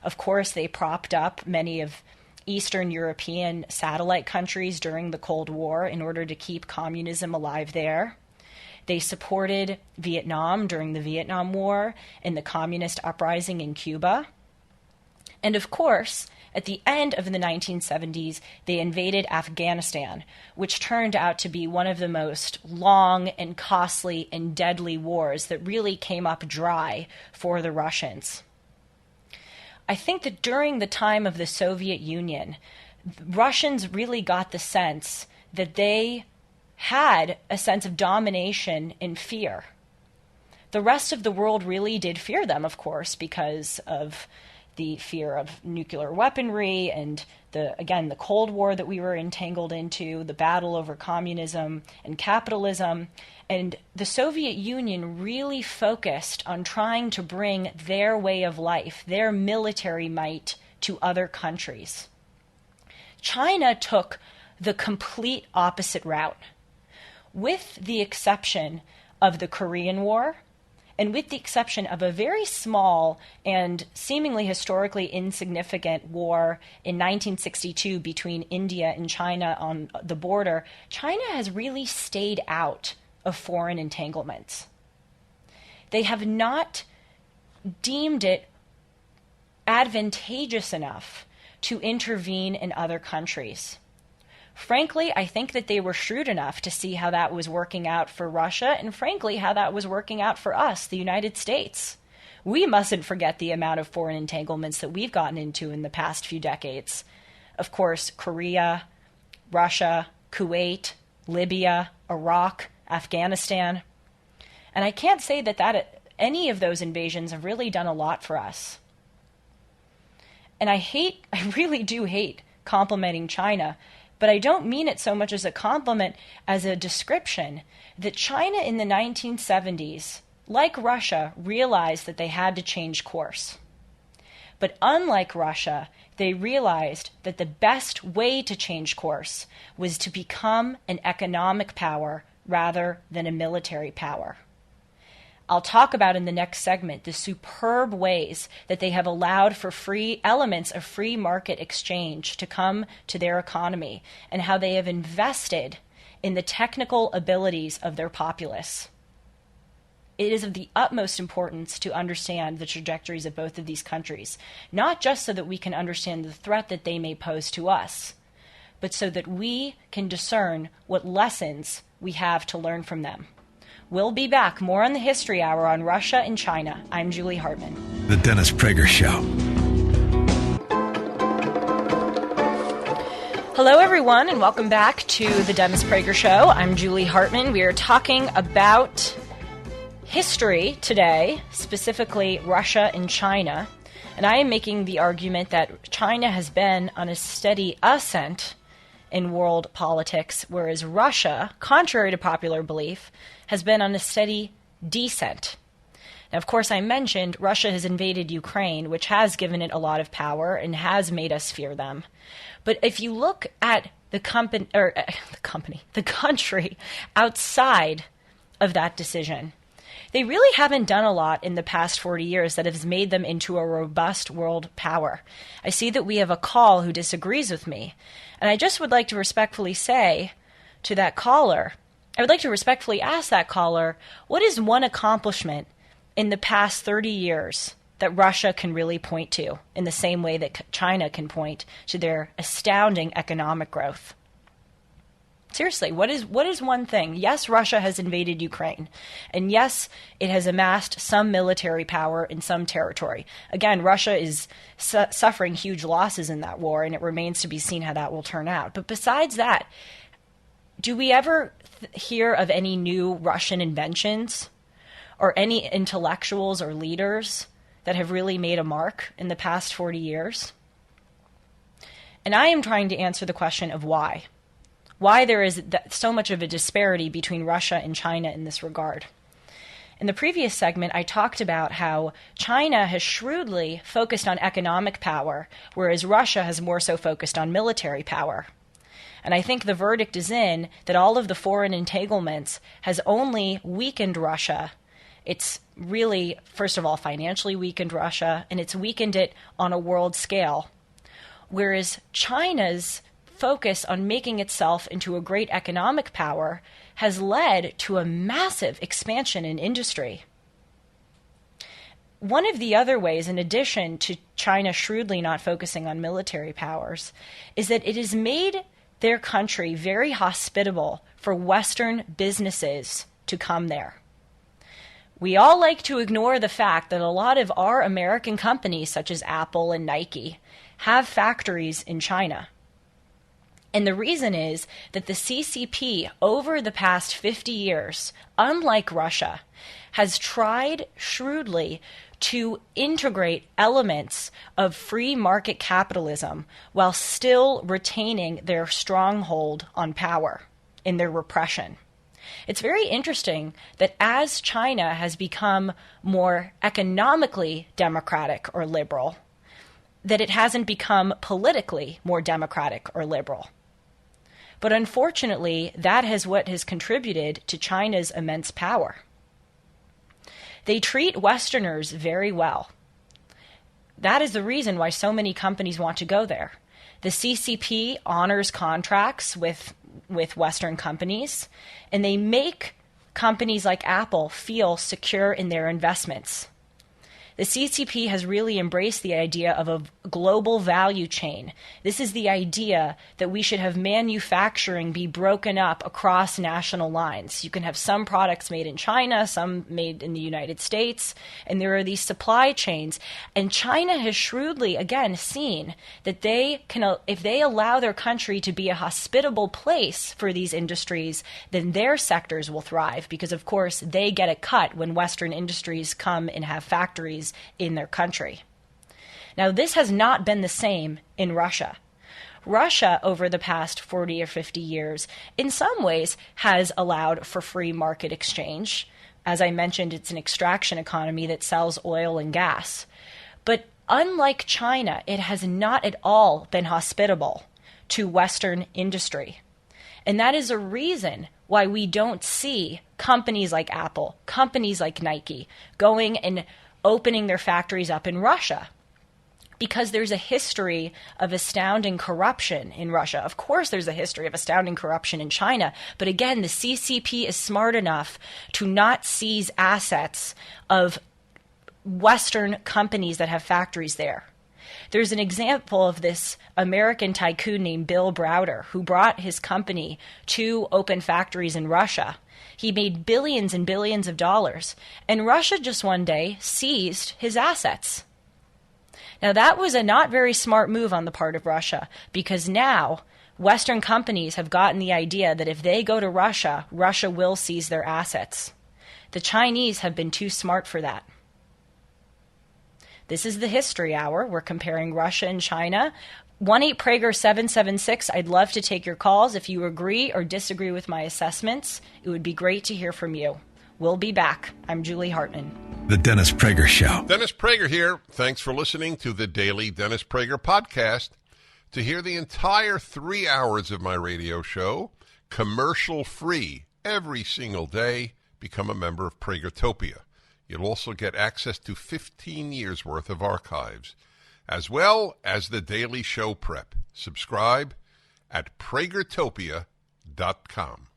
Speaker 2: Of course, they propped up many of Eastern European satellite countries during the Cold War in order to keep communism alive there. They supported Vietnam during the Vietnam War and the communist uprising in Cuba. And of course, at the end of the 1970s, they invaded Afghanistan, which turned out to be one of the most long and costly and deadly wars that really came up dry for the Russians. I think that during the time of the Soviet Union, Russians really got the sense that they had a sense of domination and fear. The rest of the world really did fear them, of course, because of the fear of nuclear weaponry and the Cold War that we were entangled into, the battle over communism and capitalism. And the Soviet Union really focused on trying to bring their way of life, their military might, to other countries. China took the complete opposite route. With the exception of the Korean War, and with the exception of a very small and seemingly historically insignificant war in 1962 between India and China on the border, China has really stayed out of foreign entanglements. They have not deemed it advantageous enough to intervene in other countries. Frankly, I think that they were shrewd enough to see how that was working out for Russia, and frankly, how that was working out for us, the United States. We mustn't forget the amount of foreign entanglements that we've gotten into in the past few decades. Of course, Korea, Russia, Kuwait, Libya, Iraq, Afghanistan. And I can't say that any of those invasions have really done a lot for us. And I really do hate complimenting China, but I don't mean it so much as a compliment as a description that China in the 1970s, like Russia, realized that they had to change course. But unlike Russia, they realized that the best way to change course was to become an economic power rather than a military power. I'll talk about in the next segment the superb ways that they have allowed for free elements of free market exchange to come to their economy and how they have invested in the technical abilities of their populace. It is of the utmost importance to understand the trajectories of both of these countries, not just so that we can understand the threat that they may pose to us, but so that we can discern what lessons we have to learn from them. We'll be back. More on the History Hour on Russia and China. I'm Julie Hartman.
Speaker 3: The Dennis Prager Show.
Speaker 2: Hello, everyone, and welcome back to the Dennis Prager Show. I'm Julie Hartman. We are talking about history today, specifically Russia and China. And I am making the argument that China has been on a steady ascent in world politics, whereas Russia, contrary to popular belief, has been on a steady descent. Now, of course, I mentioned Russia has invaded Ukraine, which has given it a lot of power and has made us fear them. But if you look at the country outside of that decision, they really haven't done a lot in the past 40 years that has made them into a robust world power. I see that we have a call who disagrees with me. And I just would like to respectfully say to that caller, I would like to respectfully ask that caller, what is one accomplishment in the past 30 years that Russia can really point to in the same way that China can point to their astounding economic growth. Seriously, what is one thing? Yes, Russia has invaded Ukraine. And yes, it has amassed some military power in some territory. Again, Russia is suffering huge losses in that war, and it remains to be seen how that will turn out. But besides that, do we ever hear of any new Russian inventions or any intellectuals or leaders that have really made a mark in the past 40 years? And I am trying to answer the question of why. Why there is so much of a disparity between Russia and China in this regard. In the previous segment, I talked about how China has shrewdly focused on economic power, whereas Russia has more so focused on military power. And I think the verdict is in that all of the foreign entanglements has only weakened Russia. It's really, first of all, financially weakened Russia, and it's weakened it on a world scale. Whereas China's focus on making itself into a great economic power has led to a massive expansion in industry. One of the other ways, in addition to China shrewdly not focusing on military powers, is that it has made their country very hospitable for Western businesses to come there. We all like to ignore the fact that a lot of our American companies, such as Apple and Nike, have factories in China. And the reason is that the CCP, over the past 50 years, unlike Russia, has tried shrewdly to integrate elements of free market capitalism while still retaining their stronghold on power in their repression. It's very interesting that as China has become more economically democratic or liberal, that it hasn't become politically more democratic or liberal. But unfortunately, that is what has contributed to China's immense power. They treat Westerners very well. That is the reason why so many companies want to go there. The CCP honors contracts with Western companies, and they make companies like Apple feel secure in their investments. The CCP has really embraced the idea of a global value chain. This is the idea that we should have manufacturing be broken up across national lines. You can have some products made in China, some made in the United States, and there are these supply chains. And China has shrewdly, again, seen that they can, if they allow their country to be a hospitable place for these industries, then their sectors will thrive because, of course, they get a cut when Western industries come and have factories in their country. Now, this has not been the same in Russia. Russia, over the past 40 or 50 years, in some ways has allowed for free market exchange. As I mentioned, it's an extraction economy that sells oil and gas. But unlike China, it has not at all been hospitable to Western industry. And that is a reason why we don't see companies like Apple, companies like Nike, going and opening their factories up in Russia, because there's a history of astounding corruption in Russia. Of course, there's a history of astounding corruption in China, but again, the CCP is smart enough to not seize assets of Western companies that have factories there. There's an example of this American tycoon named Bill Browder, who brought his company to open factories in Russia. He made billions and billions of dollars, and Russia just one day seized his assets. Now, that was a not very smart move on the part of Russia, because now Western companies have gotten the idea that if they go to Russia, Russia will seize their assets. The Chinese have been too smart for that. This is the History Hour. We're comparing Russia and China. 1-8-PRAGER-776. I'd love to take your calls. If you agree or disagree with my assessments, it would be great to hear from you. We'll be back. I'm Julie Hartman.
Speaker 3: The Dennis Prager Show.
Speaker 1: Dennis Prager here. Thanks for listening to the daily Dennis Prager podcast. To hear the entire 3 hours of my radio show, commercial-free, every single day, become a member of Pragertopia. You'll also get access to 15 years' worth of archives, as well as the daily show prep. Subscribe at pragertopia.com.